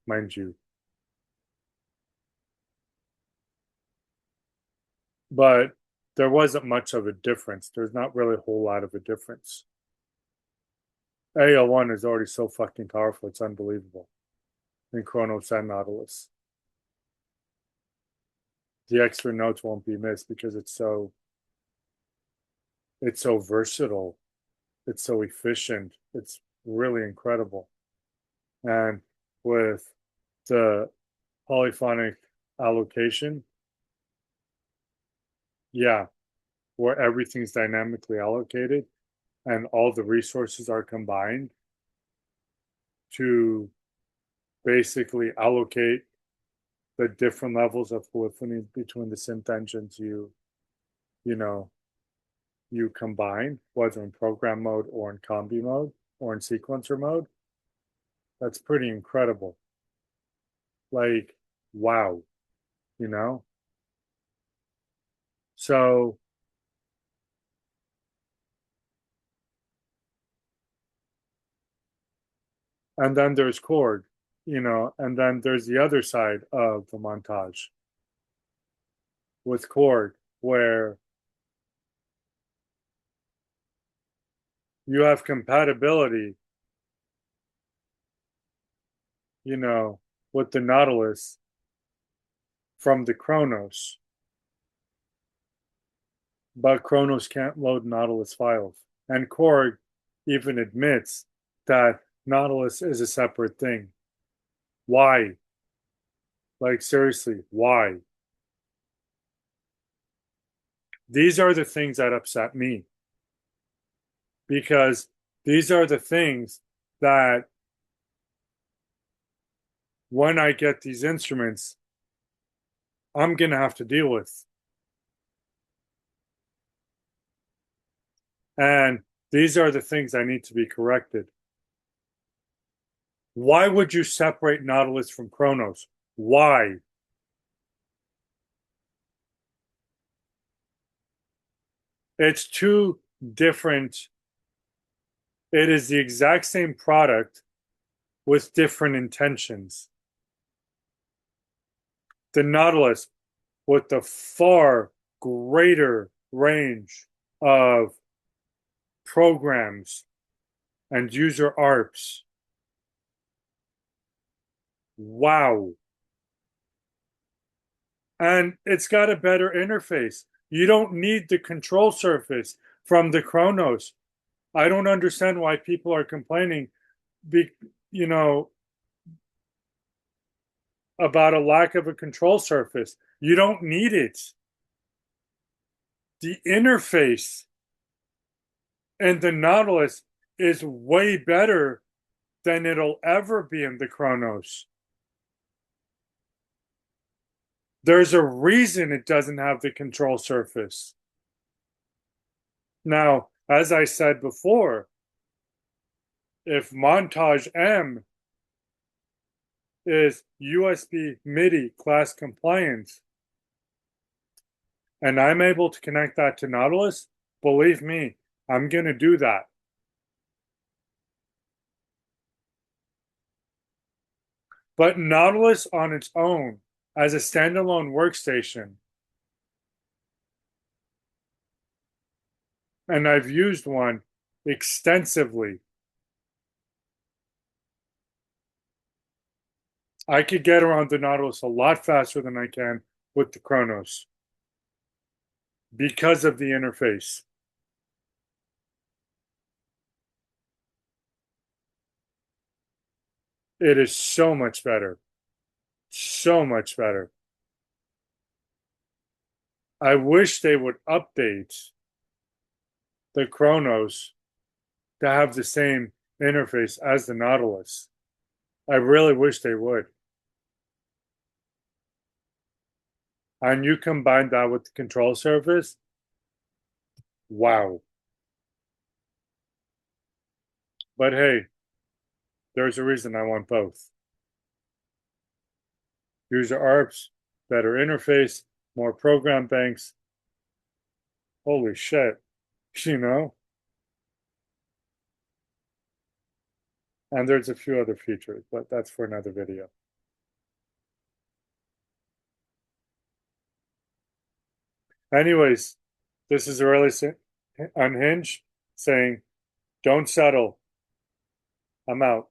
mind you. But there wasn't much of a difference. There's not really a whole lot of a difference. AL1 is already so fucking powerful, it's unbelievable. In KRONOS and Nautilus. the extra notes won't be missed because it's so versatile. It's so efficient. It's really incredible. And with the polyphonic allocation, yeah, where everything's dynamically allocated and all the resources are combined to basically allocate the different levels of polyphony between the synth engines you know you combine, whether in program mode or in combi mode or in sequencer mode. That's pretty incredible. Like, wow, you know? So, and then there's Korg, and then there's the other side of the montage with Korg, where you have compatibility, you know, with the Nautilus from the Kronos, but Kronos can't load Nautilus files. And Korg even admits that Nautilus is a separate thing. Why? Like, seriously, why? These are the things that upset me because these are the things that when I get these instruments, I'm going to have to deal with. And these are the things I need to be corrected. Why would you separate Nautilus from Kronos? Why? It's two different. It is the exact same product with different intentions. The Nautilus, with the far greater range of programs and user ARPs. Wow. And it's got a better interface. You don't need the control surface from the Kronos. I don't understand why people are complaining, you know, about a lack of a control surface. You don't need it. The interface in the Nautilus is way better than it'll ever be in the Kronos. There's a reason it doesn't have the control surface. Now, as I said before, if Montage M is USB MIDI class compliant and I'm able to connect that to Nautilus, believe me, I'm going to do that. But Nautilus on its own, as a standalone workstation, and I've used one extensively, I could get around the Nautilus a lot faster than I can with the Kronos because of the interface. It is so much better. So much better. I wish they would update the Kronos to have the same interface as the Nautilus. I really wish they would. And you combine that with the control surface, wow. But hey, there's a reason I want both. User ARPs, better interface, more program banks. Holy shit, you know? And there's a few other features, but that's for another video. Anyways, this is really unhinged saying, don't settle. I'm out.